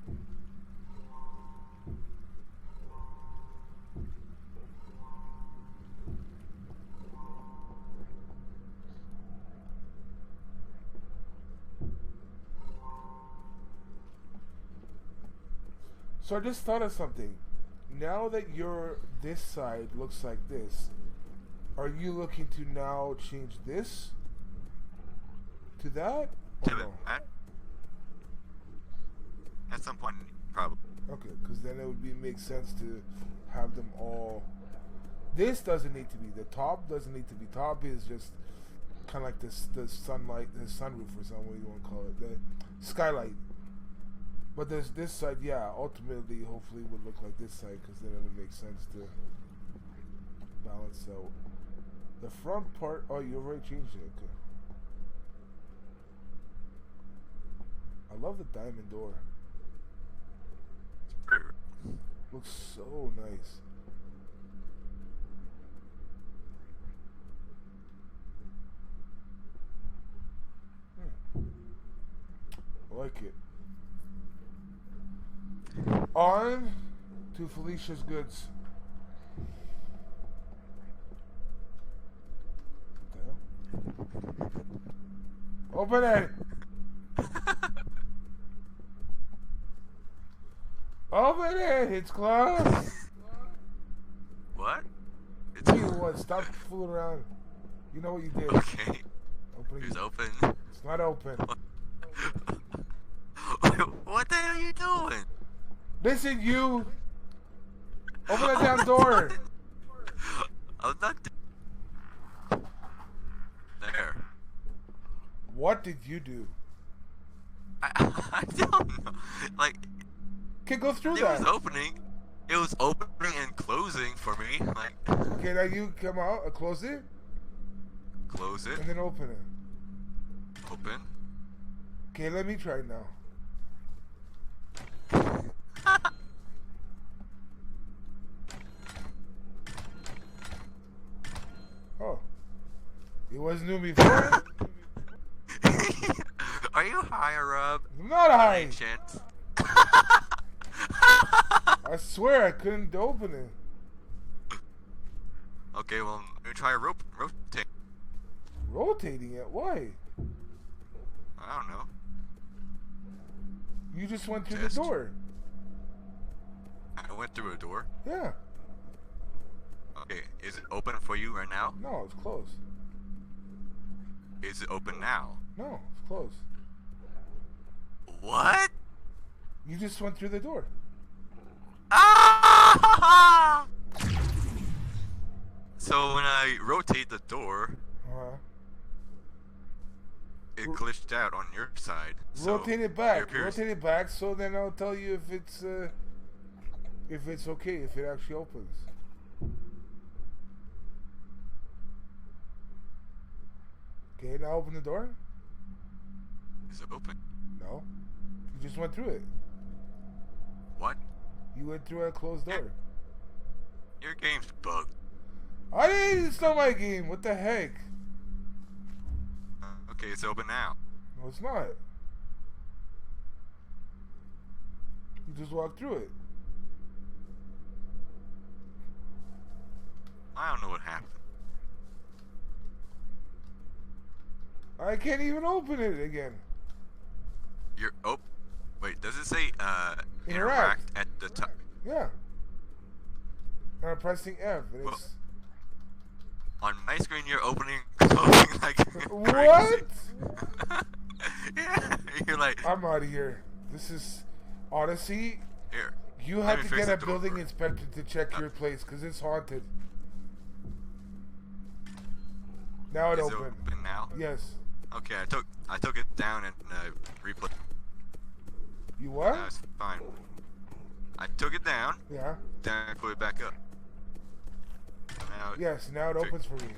So I just thought of something. Now that this side looks like this, are you looking to now change this to that? Or no? At some point, probably. Okay, because then it would make sense to have them all. This doesn't need to be. The top doesn't need to be. Top is just kind of like the sunlight, the sunroof or something, what you want to call it, the skylight. But there's this side, yeah, ultimately, hopefully would look like this side, because then it would make sense to balance out. The front part, oh, you already changed it, okay. I love the diamond door. Looks so nice. like it. On to Felicia's goods. Open it! Open it! It's closed! What? It's Tell you what, stop fooling around. You know what you did. okay. Open It's it. open. It's not open. What the hell are you doing? Listen, you! Open that damn door! I'm not. There. What did you do? I don't know. Like, Okay, go through it that. was opening. It was opening and closing for me. Like, Okay, now you come out, close it, close it, and then open it. open. Okay, let me try it now. Oh. It wasn't doing before? Are you high, Rob? I'm not high. Chance. I swear I couldn't open it. Okay, well, let me try rotate. Rotating it? Why? I don't know. You just went through Test. the door. I went through a door. Yeah. Okay, is it open for you right now? No, it's closed. Is it open now? No, it's closed. What? You just went through the door. Ah! So when I rotate the door, Uh-huh. it glitched out on your side. So Rotate it it back. appears- Rotate it back so then I'll tell you if it's okay, if it actually opens. Okay, now open the door. Is it open? No. You just went through it. What? You went through a closed door. Your game's bugged. I didn't install my game. What the heck? Okay, it's open now. No, it's not. You just walked through it. I don't know what happened. I can't even open it again. You're wait, does it say Interact. interact at the top? Yeah. And I'm pressing F. And Well, it's... On my screen, you're opening and closing like What? Yeah, you're like, I'm out of here. This is... Odyssey, here. you let have me to fix get a the building door. inspector to check your place because it's haunted. Now it Is it opened. open now? Yes. Okay, I took it down and replayed. You what? That's fine. I took it down, Yeah. then I put it back up. Now, Yes, now it opens for me.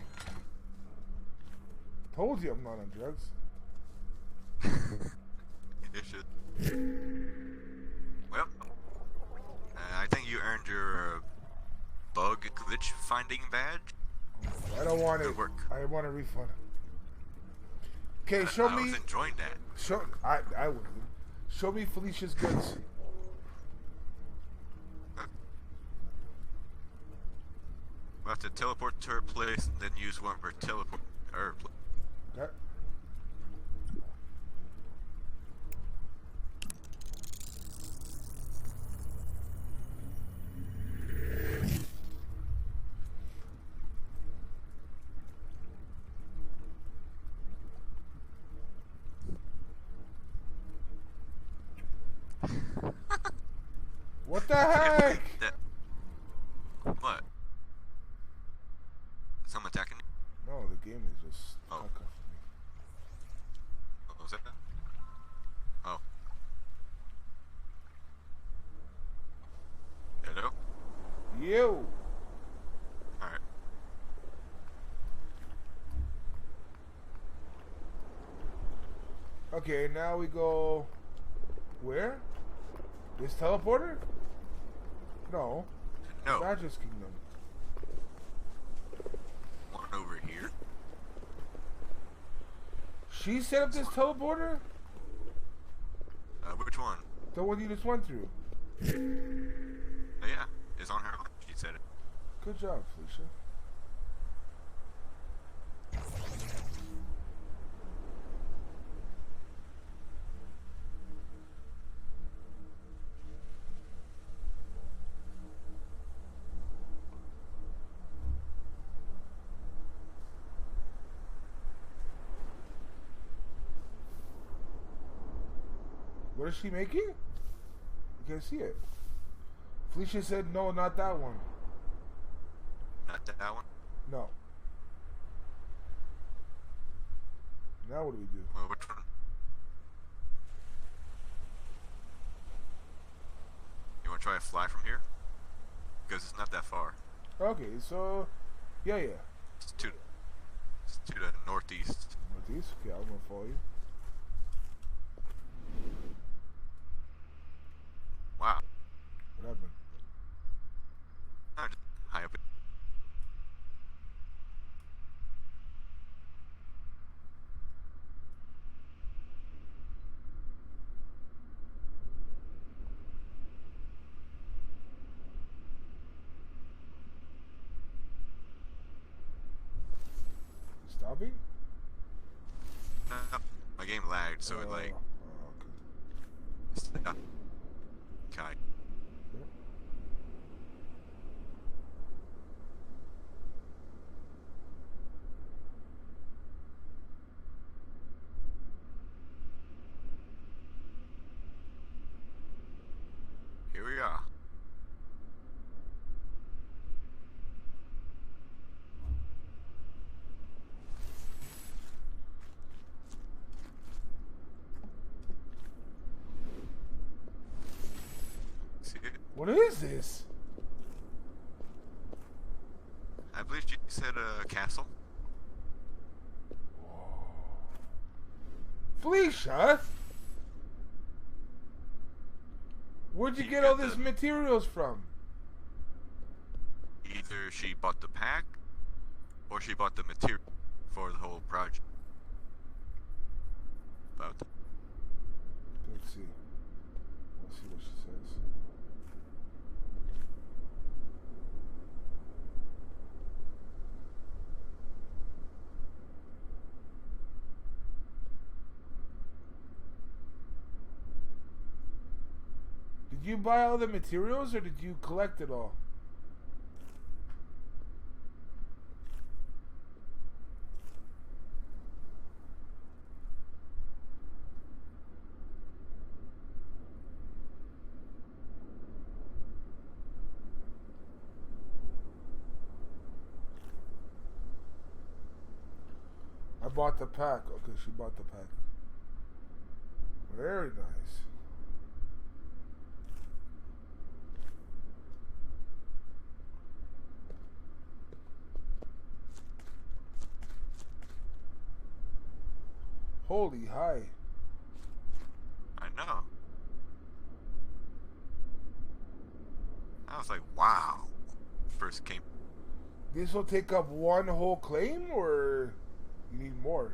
Told you I'm not on drugs. you should. Well, I think you earned your bug glitch finding badge. I don't want Good it. work. I want a refund. Okay, show I me. was enjoying that. Show. I wouldn't. Show me Felicia's goods. We'll have to teleport to her place, then use one for teleport her place. Okay. What the heck? What? Someone attacking you? No, the game is just Oh. stuck on me. What was that? Oh. Hello? You. Alright. Okay, now we go. Where? This teleporter? No. No. Badger's Kingdom. One over here. She set up this teleporter? Which one? The one you just went through. Oh, yeah, it's on her. She said it. Good job, Felicia. What is she making? You can't see it. Felicia said, no, not that one. Not that one? No. Now what do we do? Well, which one? You want to try a fly from here? Because it's not that far. Okay, so, yeah. It's to the northeast. Northeast? Okay, I'm going to follow you. Wow. What happened? I'm just high up. Stopping? No, my game lagged, so it like. Okay. Okay. Yep. Here we are. See it? What is this? I believe she said a castle. Felicia? Where'd you You get got all these the- materials from? Either she bought the pack, or she bought the material for the whole project. About that. Let's see. Let's see what she says. Did you buy all the materials or did you collect it all? I bought the pack. Okay, she bought the pack. Very nice. Holy hi. I know. I was like, wow. First came. This will take up one whole claim, or you need more?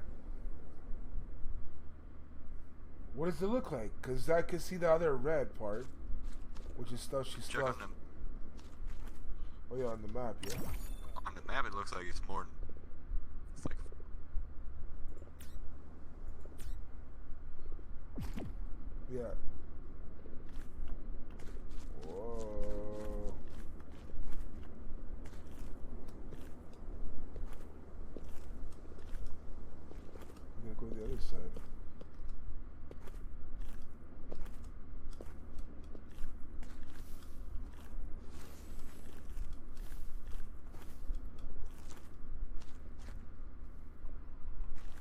What does it look like? Because I can see the other red part, which is stuff she's Check on stuck. them. Oh yeah, on the map, yeah. On the map, it looks like it's more. It's like. Yeah. Whoa. I'm gonna go to the other side.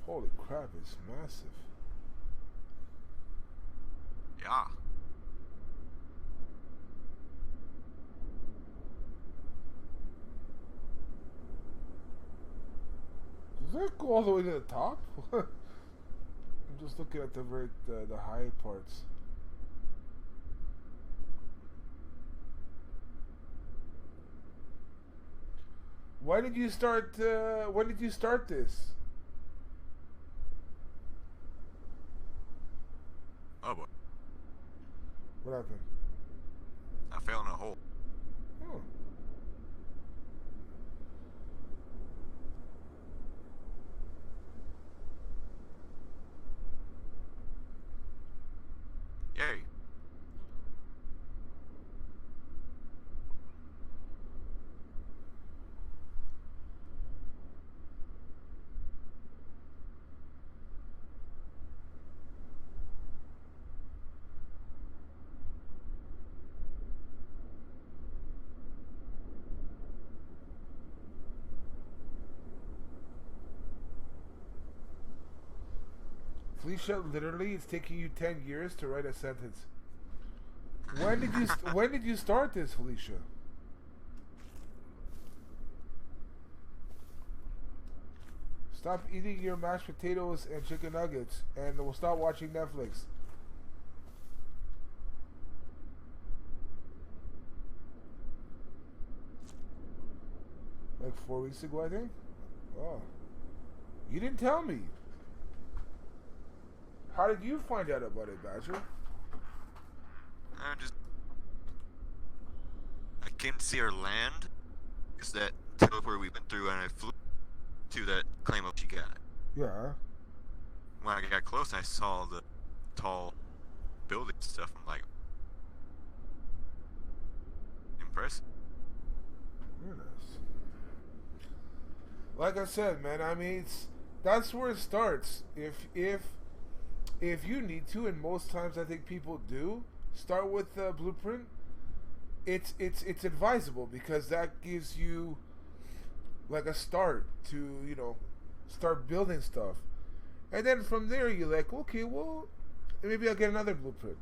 Holy crap, it's massive. Yeah. Does that go all the way to the top? I'm just looking at the high parts. Why did you start? When did you start this? Oh boy. What happened? I fell in a hole. Oh. Yay. Felicia, literally, it's taking you 10 years to write a sentence. When did you start this, Felicia? Stop eating your mashed potatoes and chicken nuggets, and we'll stop watching Netflix. Like 4 weeks ago, I think. Oh, you didn't tell me. How did you find out about it, Badger? I came to see her land. It's that teleport we went through, and I flew to that claim up she got. Yeah. When I got close, I saw the tall building stuff. I'm like, impressive. Very nice. Like I said, man, I mean, that's where it starts. If you need to, and most times I think people do, start with the blueprint. It's advisable because that gives you like a start to, you know, start building stuff. And then from there you're like, okay, well, maybe I'll get another blueprint.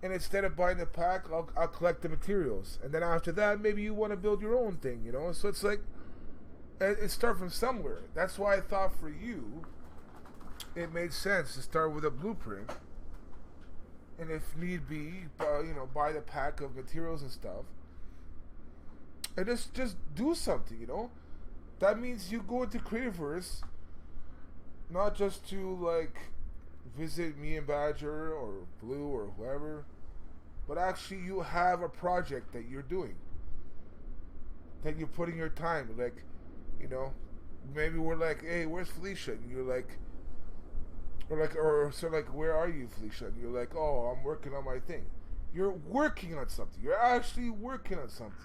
And instead of buying the pack, I'll collect the materials. And then after that, maybe you want to build your own thing, you know? So it's like, it start from somewhere. That's why I thought for you, it made sense to start with a blueprint. And if need be, you know, buy the pack of materials and stuff. And just do something, you know? That means you go into Creativerse, not just to, like, visit me and Badger or Blue or whoever, but actually you have a project that you're doing, that you're putting your time. Like, you know, maybe we're like, hey, where's Felicia? And you're like, where are you, Felicia? And you're like, oh, I'm working on my thing. You're working on something. You're actually working on something.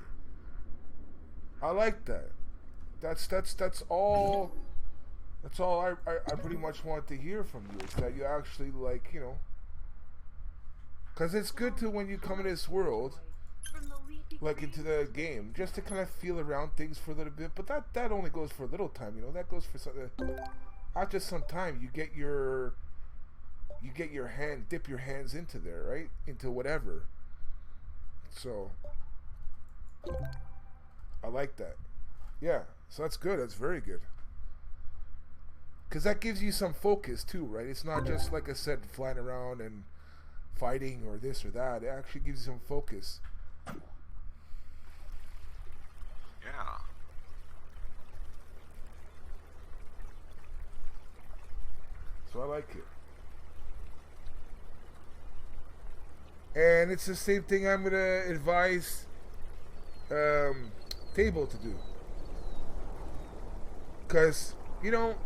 I like that. That's all. That's all I pretty much want to hear from you, is that you actually, like, you know, because it's good to, when you come into this world, like into the game, just to kind of feel around things for a little bit. But that only goes for a little time, you know. That goes for something. After some time, you get your hand, dip your hands into there, right? Into whatever. So I like that. Yeah. So that's good. That's very good. Because that gives you some focus too, right? It's not just, like I said, flying around and fighting or this or that. It actually gives you some focus. Yeah. So I like it. And it's the same thing I'm going to advise Table to do. Because, you know,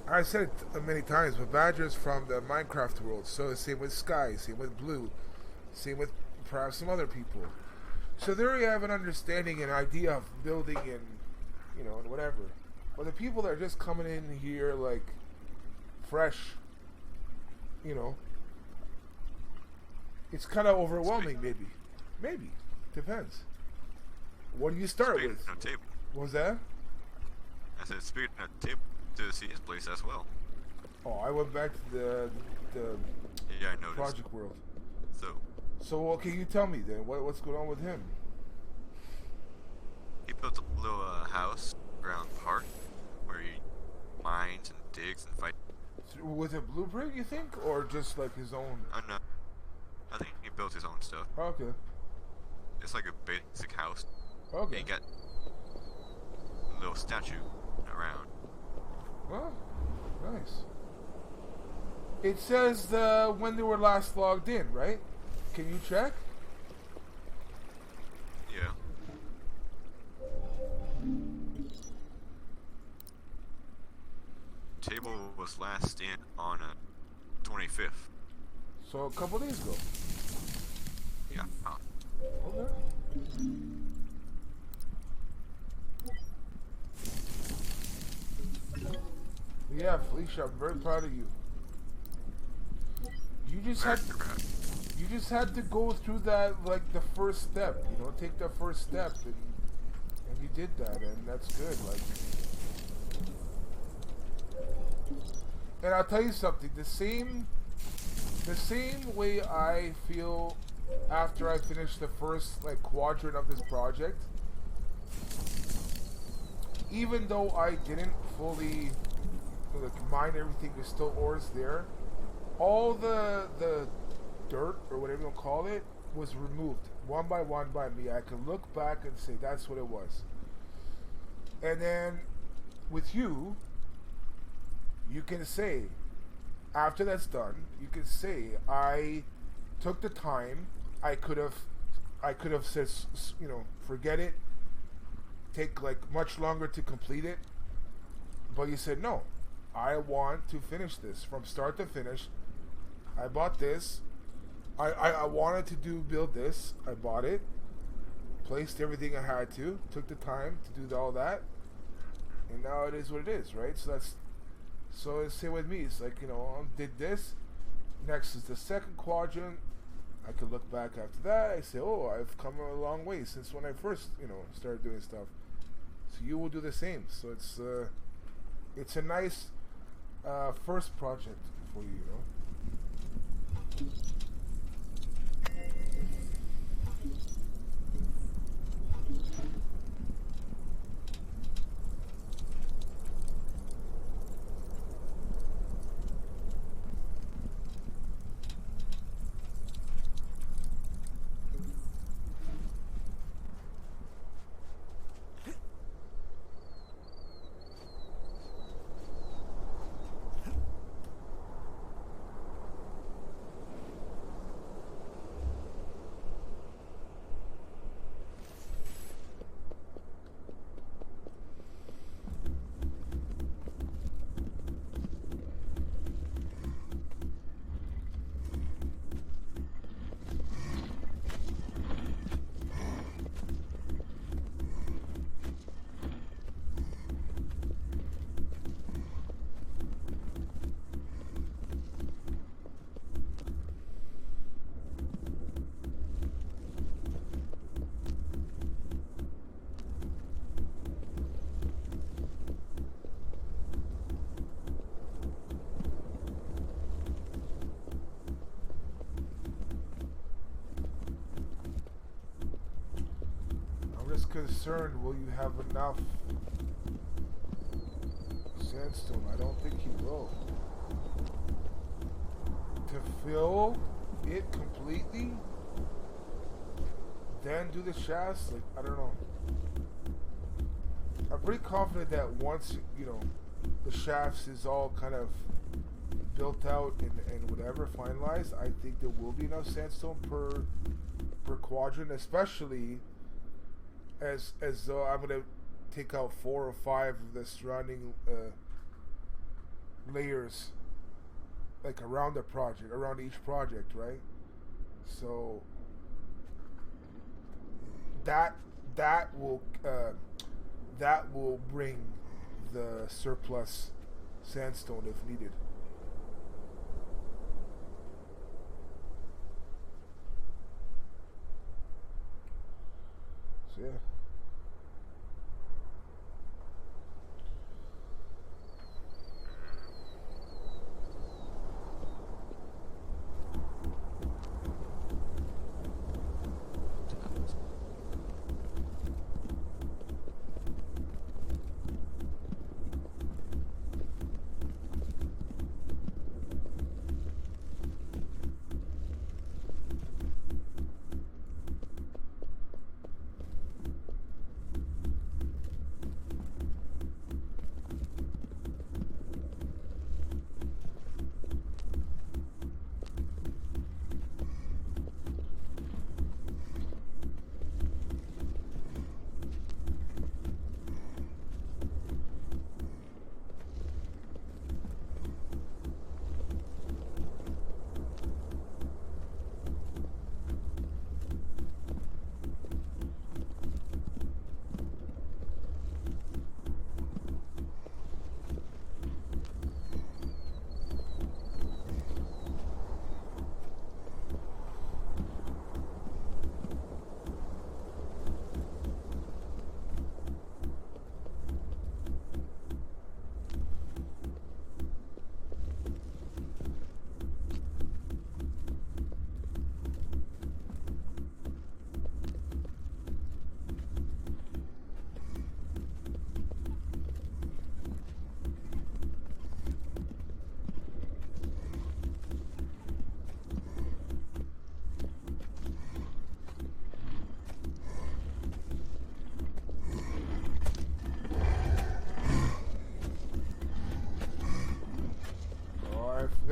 I said it many times, but Badger's from the Minecraft world, so same with Sky, same with Blue, same with perhaps some other people. So there you have an understanding and idea of building and, you know, and whatever. But the people that are just coming in here, like, fresh, you know, it's kind of overwhelming, maybe. Maybe. Depends. What do you start Speaking with? of Table. What was that? I said, speaking of Table, to see his place as well. Oh, I went back to the Yeah, I noticed. project world. So, okay, you tell me then. What's going on with him? he built a little house around the park where he mines and digs and fights. With a blueprint, you think, or just like his own? No, I think he built his own stuff. Okay. It's like a basic house. Okay. And he got a little statue around. Well, nice. It says when they were last logged in, right? Can you check? Yeah. Table was last in on 25th. So a couple days ago. Yeah. Okay. Yeah, Felicia, I'm very proud of you. You just had to go through that, like, the first step, you know, take the first step, and you did that, and that's good. Like, and I'll tell you something, the same way I feel after I finish the first, like, quadrant of this project, even though I didn't fully, like, mine everything, there's still ores there, all the dirt, or whatever you call it, was removed one by me. I can look back and say that's what it was. And then with you can say, after that's done, you can say, I took the time. I could have said, you know, forget it, take like much longer to complete it, but you said no, I want to finish this from start to finish. I bought this. I wanted to build this. I bought it, placed everything I had to, took the time to do all that, and now it is what it is, right? So it's same with me. It's like, you know, did this. Next is the second quadrant. I could look back after that. I say, oh, I've come a long way since when I first, you know, started doing stuff. So you will do the same. So it's a nice first project for you, you know. Concerned, will you have enough sandstone? I don't think you will. To fill it completely, then do the shafts, like, I don't know. I'm pretty confident that once, you know, the shafts is all kind of built out and whatever, finalized, I think there will be enough sandstone per quadrant, especially as though I'm gonna take out 4 or 5 of the surrounding layers, like around the project, around each project, right? So that will bring the surplus sandstone if needed. So yeah.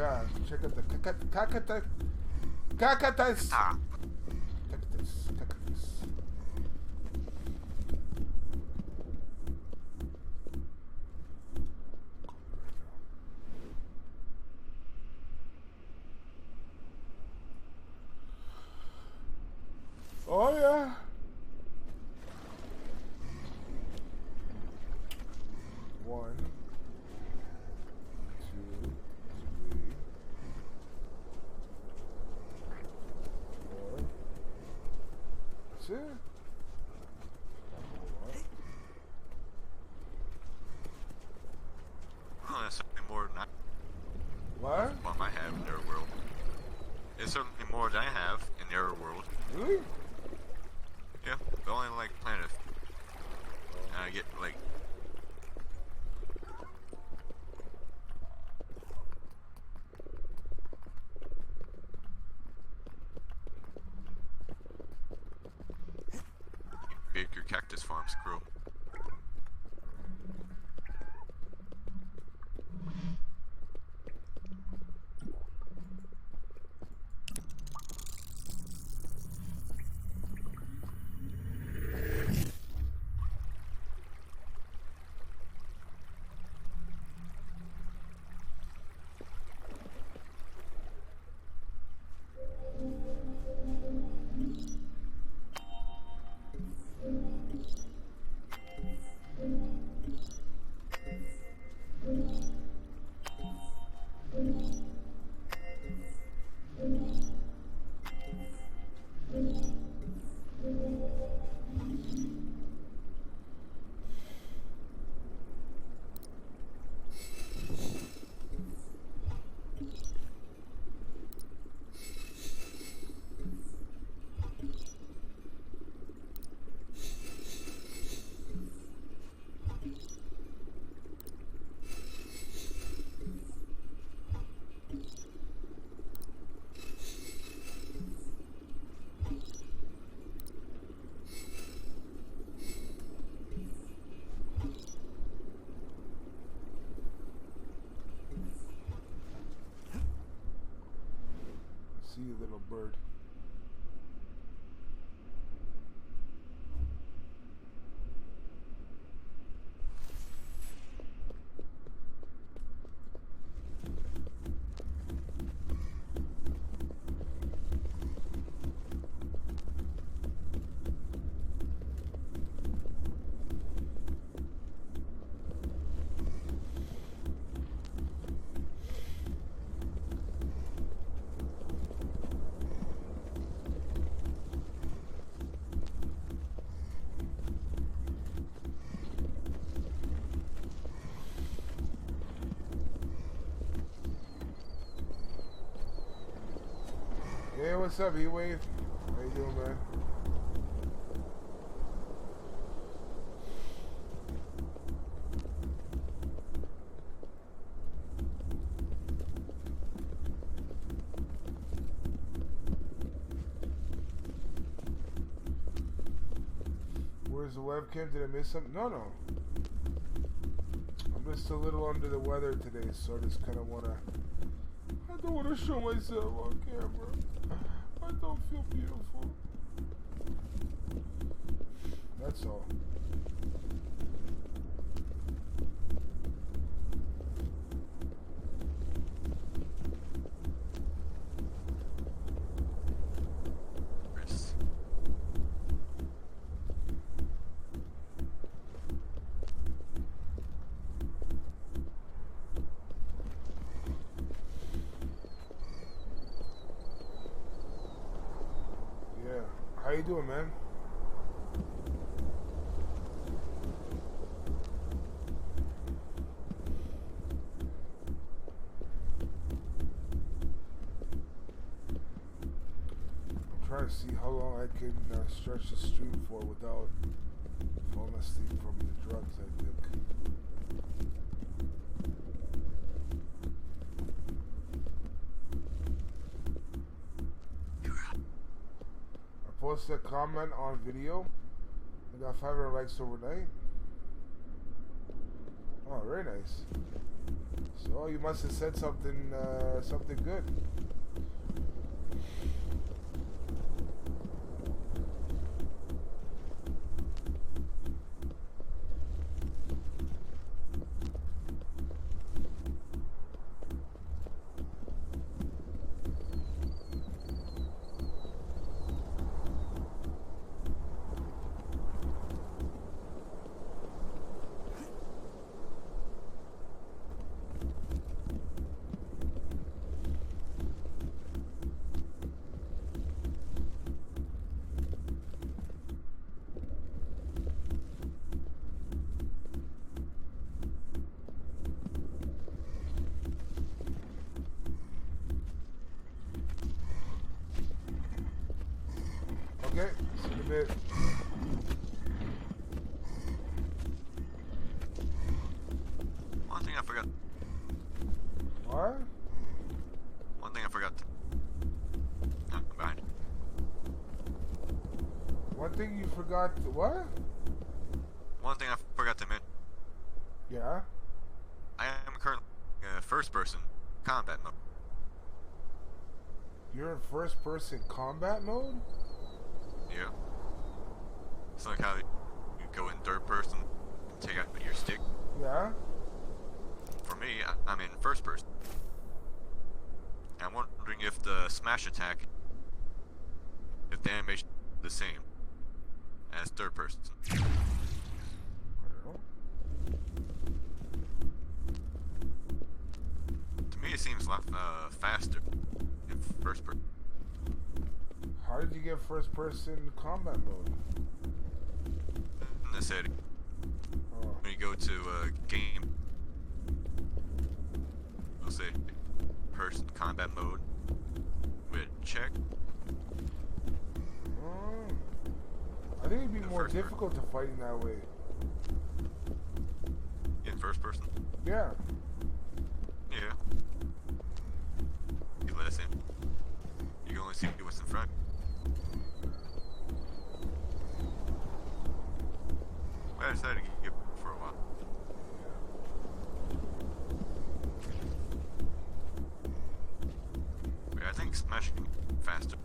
yeah, check out the cacatas. Ah. Cacatas. Oh yeah. One, two, three, four. That's it. Oh, that's certainly more than What? I have in their world. It's certainly more than I have in their world. Really? Yeah, the only like planet. And I get like. Make your cactus farms grow. See you, little bird. Hey, what's up, Heatwave? How you doing, man? Where's the webcam? Did I miss something? No, no. I'm just a little under the weather today, so I just kind of want to... I don't want to show myself on camera. I don't feel beautiful. That's all. How you doing, man? I'm trying to see how long I can stretch the stream for without falling asleep from the drugs, I think. Posted a comment on video. I got 500 likes overnight. Oh, very nice. So you must have said something, something good. Okay, see you in a bit. One thing I forgot. What? One thing I forgot. I'm behind. One thing you forgot to, what? One thing I forgot to mention. Yeah? I am currently first person combat mode. You're in first person combat mode? Yeah. It's like how you go in third person and take out your stick. Yeah? For me, I'm in first person. I'm wondering if the smash attack, if the animation is the same as third person. I don't know. To me, it seems a lot faster in first person. How did you get first person combat mode? In the setting, Oh. when you go to game, it'll say person combat mode with check. I think it'd be In more first difficult to fight in that way. In first person. Yeah. Yeah. You let us in. You can only see what's in front. I decided to get for a while. Yeah, I think smashing faster.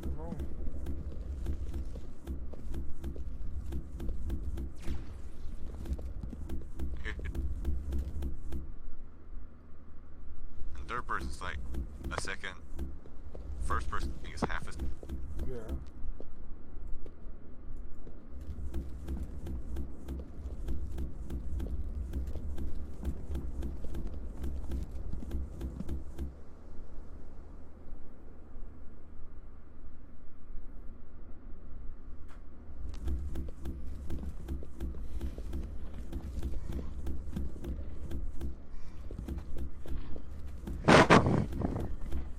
I don't know. And third person's like a second. First person I think is half as. Yeah.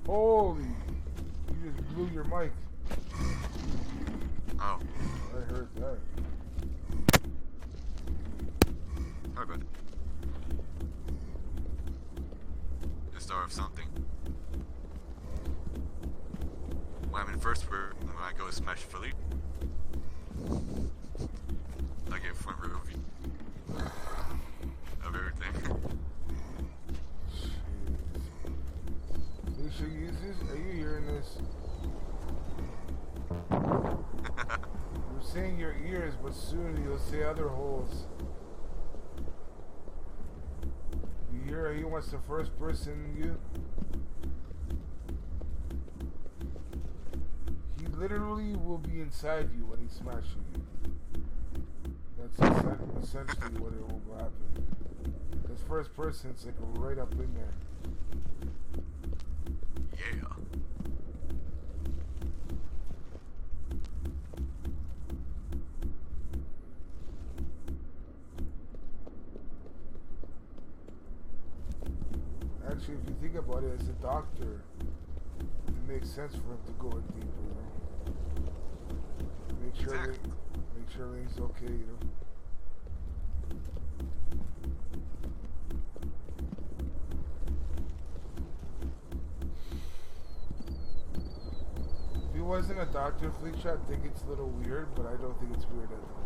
Holy, you just blew your mic. Oh, I heard that. sorry about it. The start of something. When I'm in first person, when I go to smash Philippe, I get front row view of everything. Alicia uses, are you hearing this? You're saying your ears, but soon you'll say other holes. You hear he wants the first person you? He literally will be inside you when he's smashing you. That's essentially what it will happen. Because first person, it's like right up in there. Yeah. Actually, if you think about it, as a doctor, it makes sense for him to go in deeper, you know? Exactly. Make sure everything's okay, you know? If he wasn't a doctor, Felicia, I'd think it's a little weird, but I don't think it's weird at all.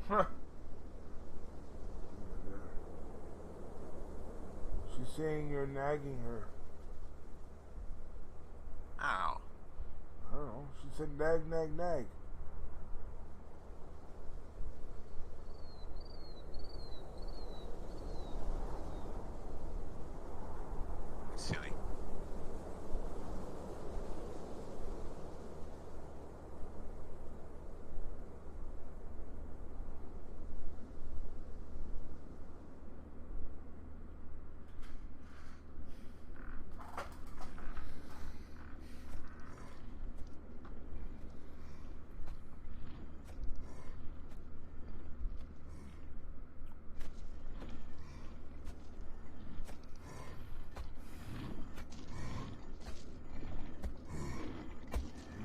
Huh. She's saying you're nagging her. Ow. I don't know. She said nag, nag, nag. Silly.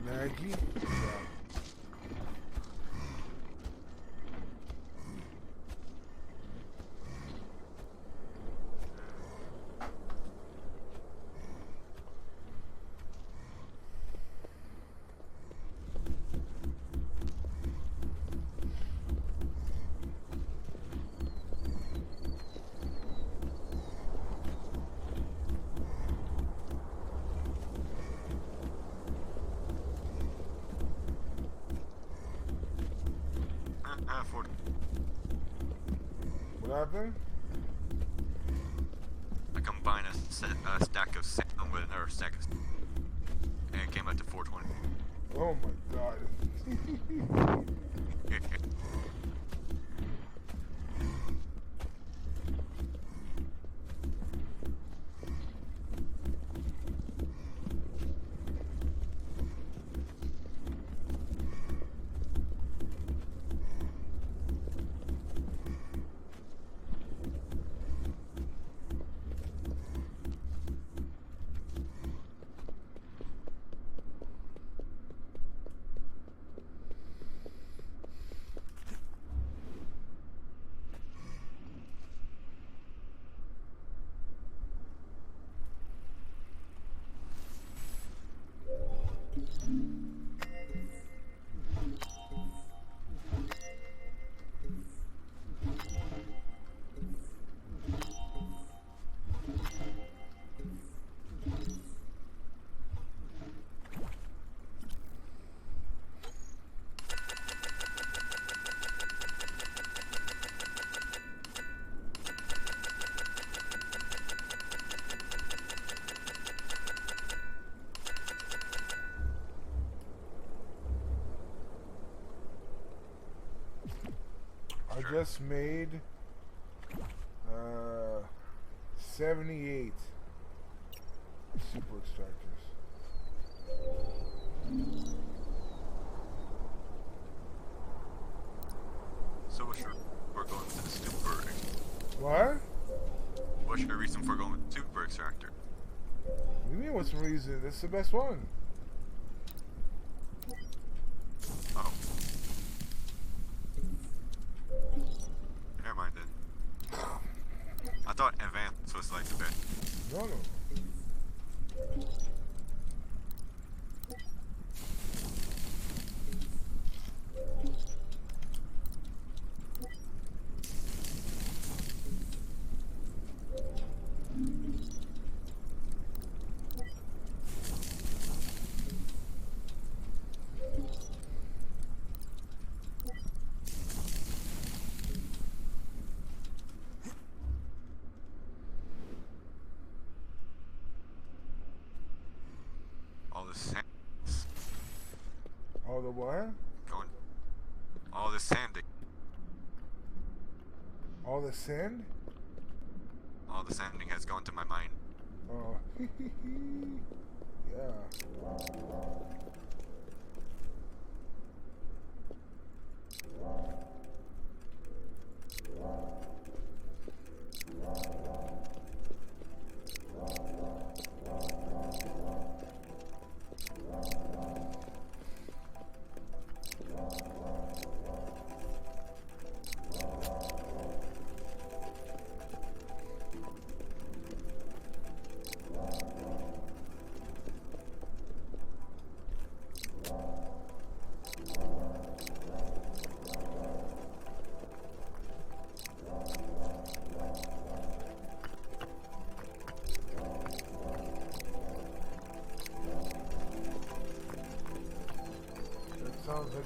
Naggy? For What happened? I combined a stack of sand with another stack of and it came out to 420. Oh my god. I just made 78 super extractors. So what's your for going with the super? What? What's your reason for going with super extractor? What do you mean what's the reason? That's the best one. Oh. Never mind then. I thought advanced was like the best. No, no. All the sand All the what? going. All the sanding. All the sand? All the sanding has gone to my mind. Oh. Yeah.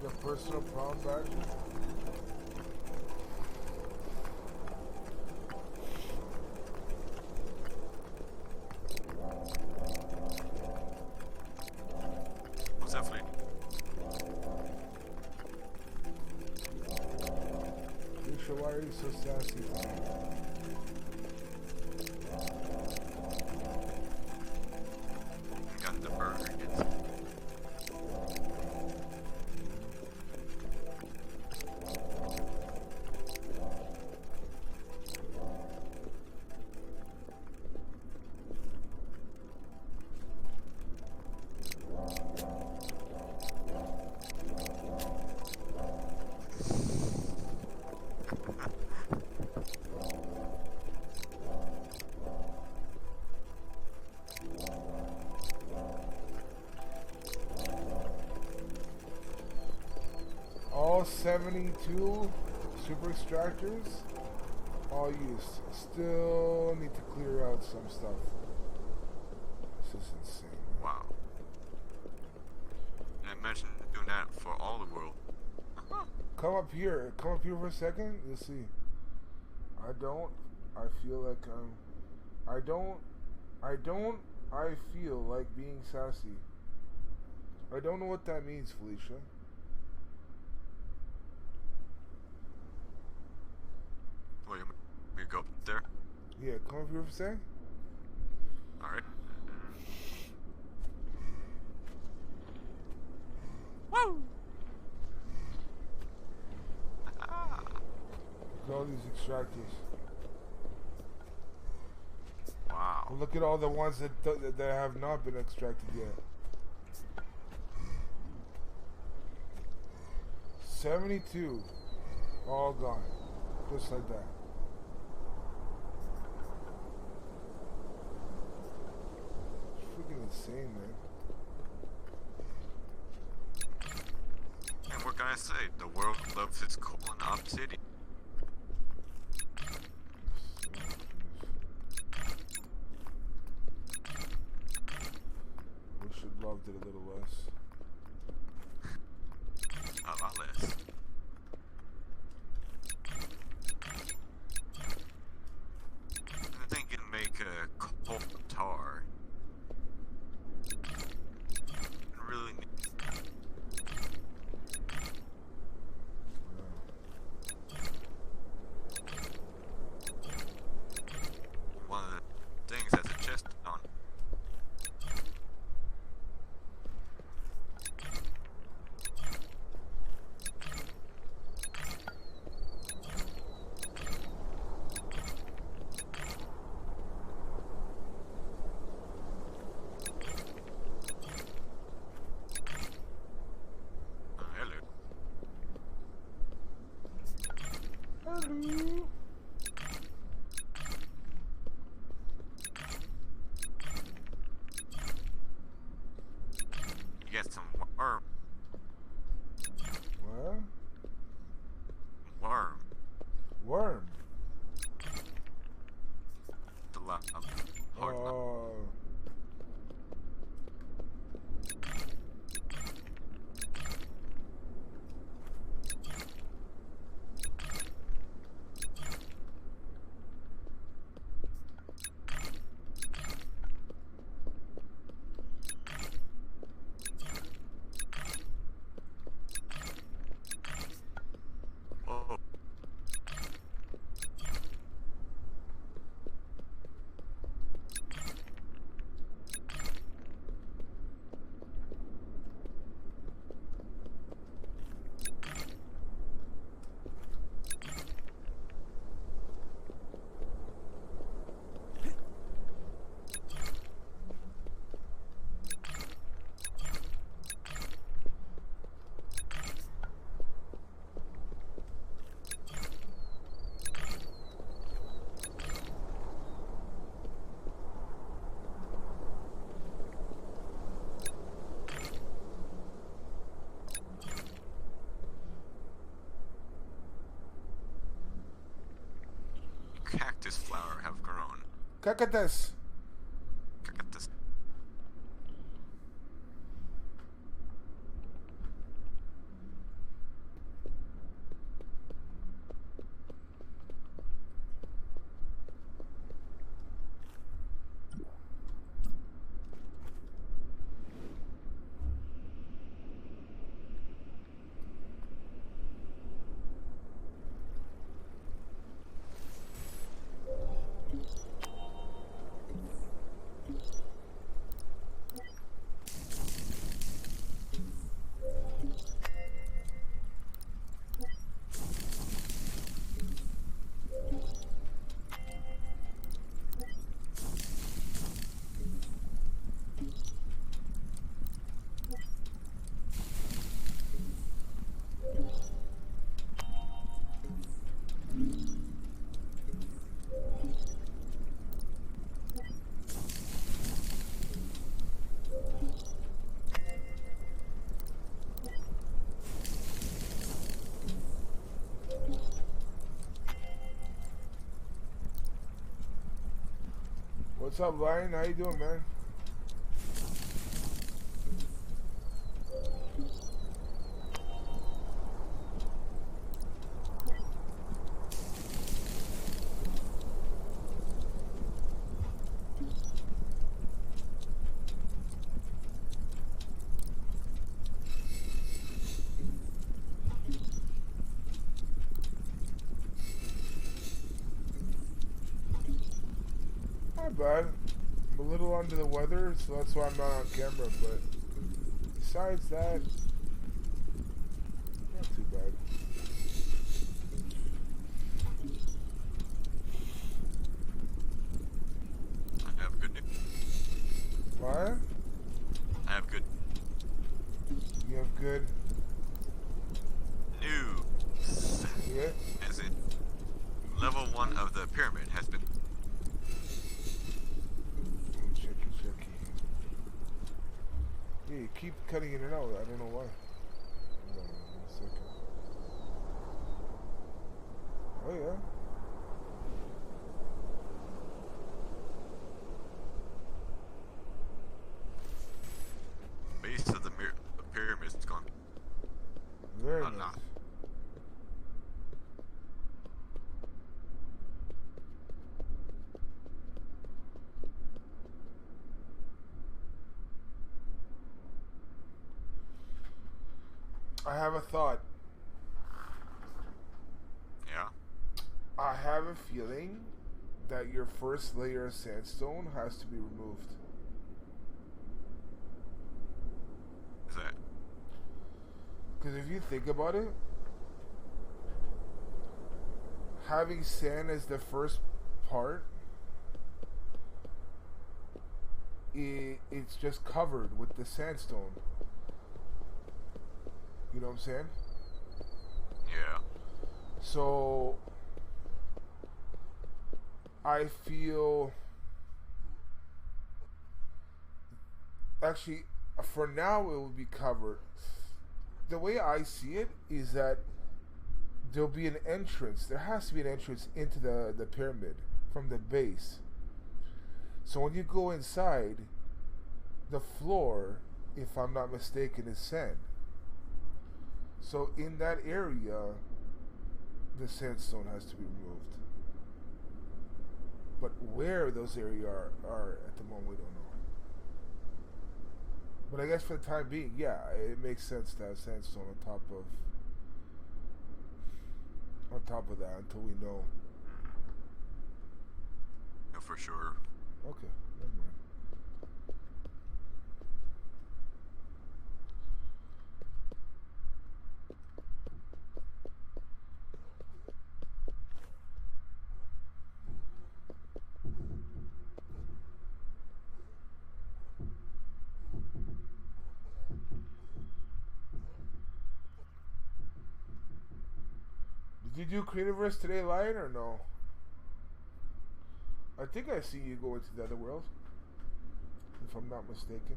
like a personal problem badge. What's that, Fleet? Alicia, why are you so sassy today? Got the burger. All 72 super extractors, all used. Still need to clear out some stuff. This is insane. Wow. And imagine doing that for all the world. Come up here for a second. You'll see. I feel like I feel like being sassy. I don't know what that means, Felicia. Well, you go up there? Yeah, come up here for a second. Alright. Woo! Ah. Look at all these extractors. Wow. Well, look at all the ones that have not been extracted yet. 72, all gone, just like that. It's freaking insane, man. And what can I say? The world loves its coal and obsidian. Wish it loved it a little less. A lot less. I think you can make a coal tar. Really neat. One of the things has a chest on. Hello. Hello. You get some worm. What? Worm. Worm. The hard lava. Oh. Whoa. Cactus flower have grown. Cactus. Cactus. What's up, Ryan? How you doing, man? Not bad. I'm a little under the weather, so that's why I'm not on camera, but besides that, not too bad. I have good news. What? I have good You have good news. yeah? As in, level 1 of the pyramid has been. Checky. Yeah, you keep cutting in and out. I don't know why. Hold on 1 second. Oh yeah. Base of the pyramid is gone. Very Oh, nice. no. I have a thought. Yeah. I have a feeling that your first layer of sandstone has to be removed. Is that? Because if you think about it, having sand as the first part, it's just covered with the sandstone. You know what I'm saying? Yeah. So I feel actually for now it will be covered. The way I see it is that there'll be an entrance. There has to be an entrance into the pyramid from the base. So when you go inside, the floor, if I'm not mistaken, is sand. So in that area, the sandstone has to be removed. But where those areas are at the moment, we don't know. But I guess for the time being, yeah, it makes sense to have sandstone on top of that until we know. No, for sure. Okay, never mind. Did you do Creativerse today, Lion, or no? I think I see you go into the other world, if I'm not mistaken.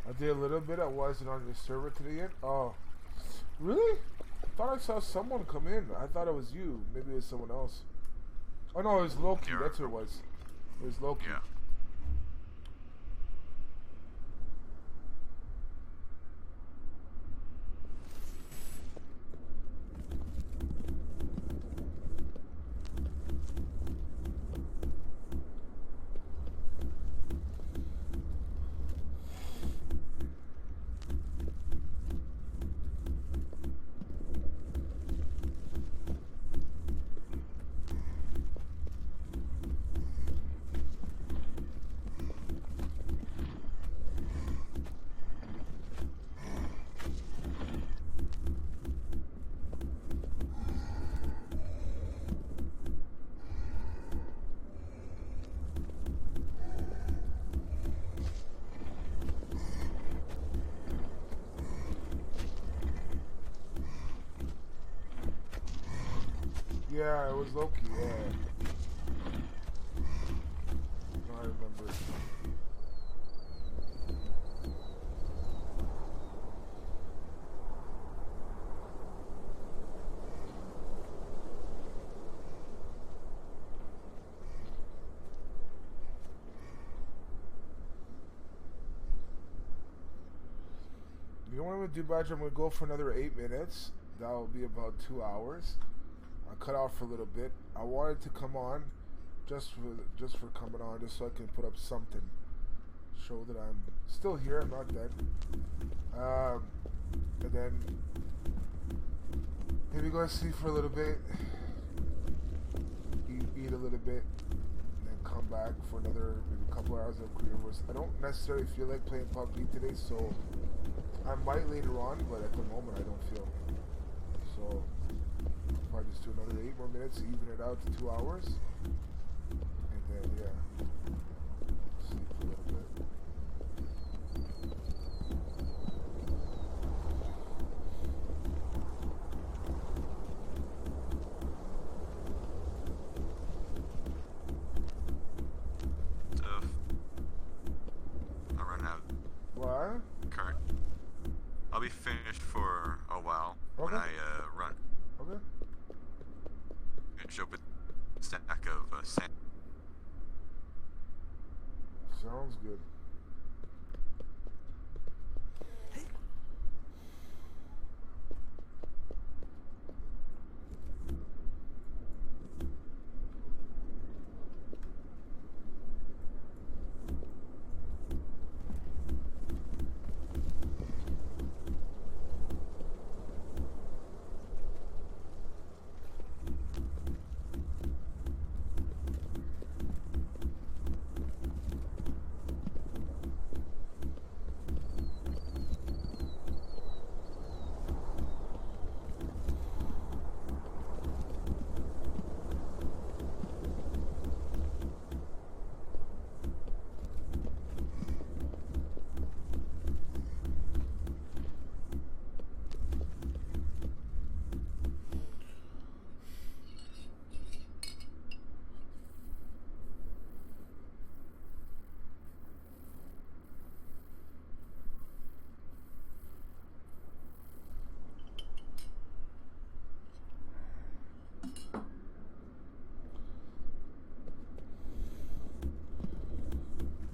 I did a little bit. I wasn't on your server today yet. Oh, really? I thought I saw someone come in. I thought it was you. Maybe it was someone else. Oh no, it was Loki. Yeah. That's who it was. It was Loki. Yeah. Yeah, it was Loki, yeah. No, I remember. You know what I'm going to do, Badger? I'm going to go for another 8 minutes. That will be about 2 hours. I cut off for a little bit. I wanted to come on just for coming on, just so I can put up something. Show that I'm still here, I'm not dead. And then maybe go to sleep for a little bit. Eat a little bit. And then come back for another maybe a couple hours of Creativerse. I don't necessarily feel like playing PUBG today, so I might later on, but at the moment I don't feel. So I'll probably just do another 8 more minutes, even it out to 2 hours. And then, yeah, sleep a little bit. I'll run out. What? Current. I'll be finished for a while when Okay. I run. Okay. Finish up with a stack of sand. Sounds good.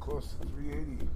Close to 380.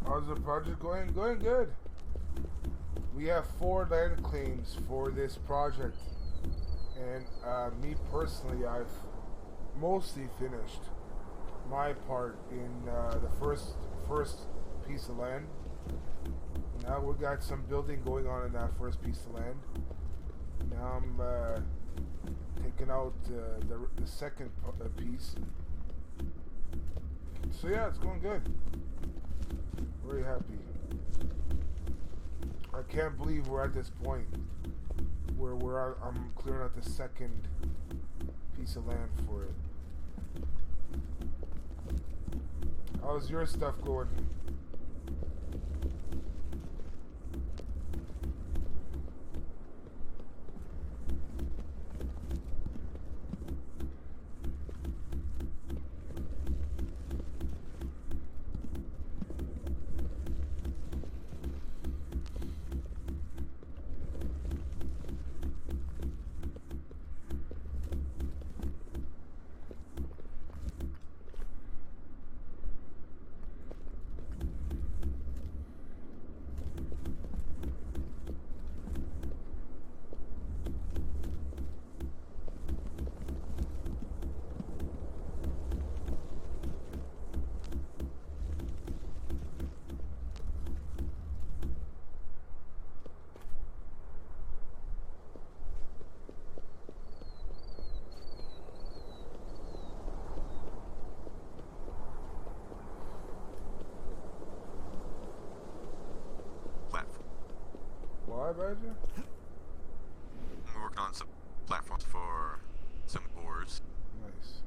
How's the project going? Going good. We have 4 land claims for this project, and me personally, I've mostly finished my part in the first piece of land. Now we got some building going on in that first piece of land. Now I'm taking out the second piece. So yeah, it's going good. Very happy. I can't believe we're at this point where I'm clearing out the second piece of land for it. How's your stuff going? Why, Badger? We're working on some platforms for some ores. Nice.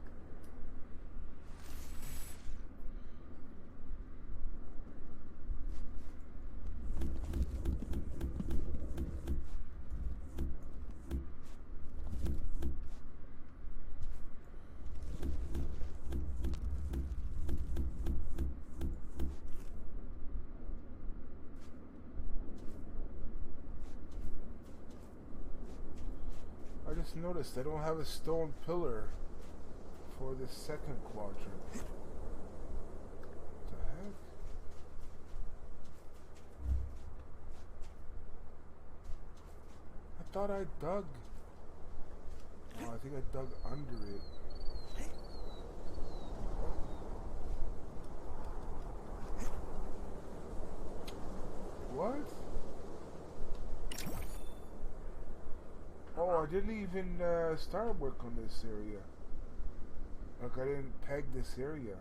I just noticed I don't have a stone pillar for the second quadrant. What the heck? I thought I dug. Oh, I think I dug under it. What? Oh, I didn't even start work on this area. Like, I didn't peg this area.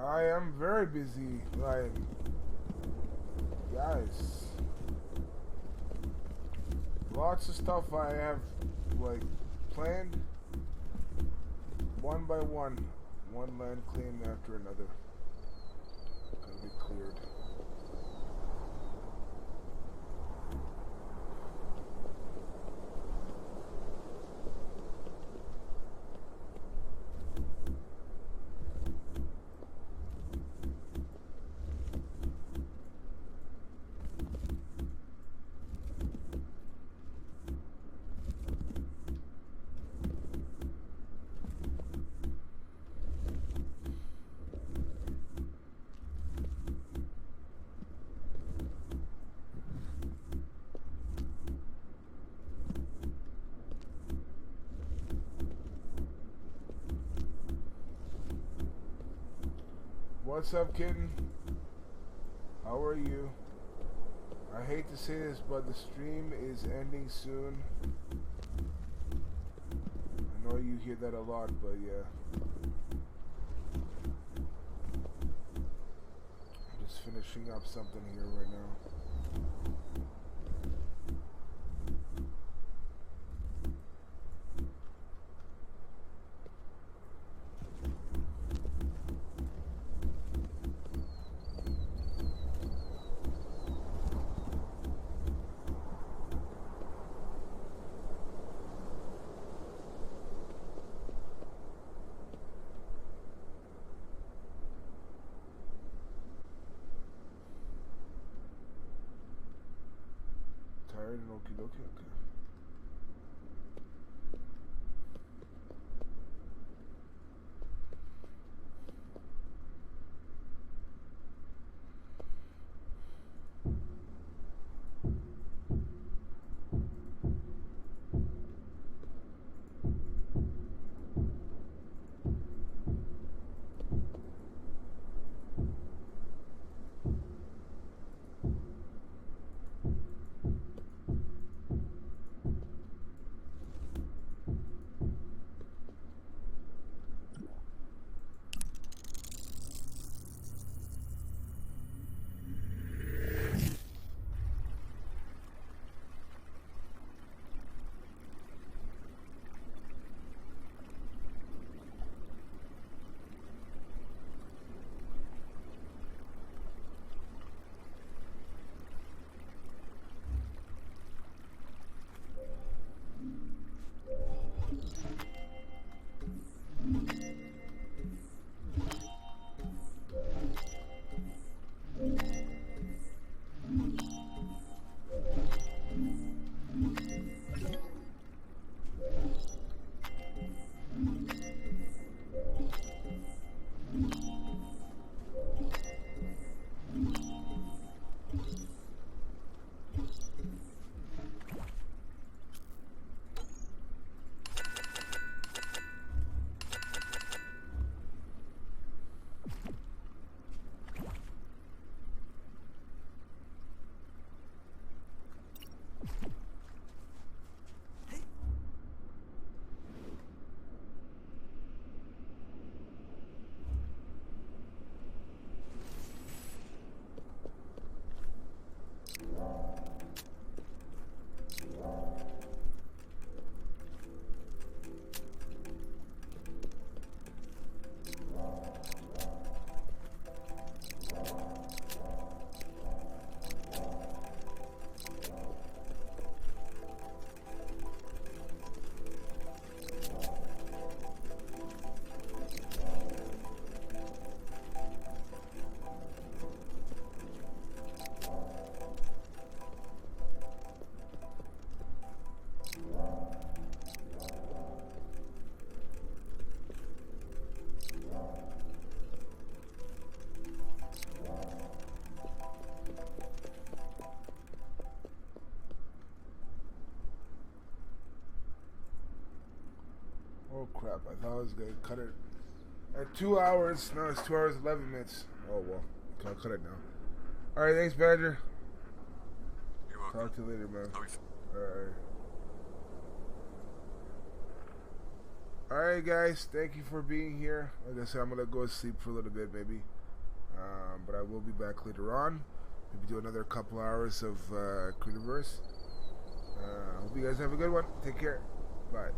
I am very busy, like, guys. Lots of stuff I have, like, planned. One by one land claim after another. Gonna be cleared. What's up, kitten? How are you? I hate to say this, but the stream is ending soon. I know you hear that a lot, but yeah. I'm just finishing up something here right now. Tired and okie dokie, okay. crap. I thought I was going to cut it at 2 hours. No, it's 2 hours, 11 minutes. Oh, well. I'll cut it now. Alright, thanks, Badger. You're welcome. Talk to you later, man. Always. Alright. Alright, guys. Thank you for being here. Like I said, I'm going to go to sleep for a little bit, maybe. But I will be back later on. Maybe do another couple hours of Creativerse. Hope you guys have a good one. Take care. Bye.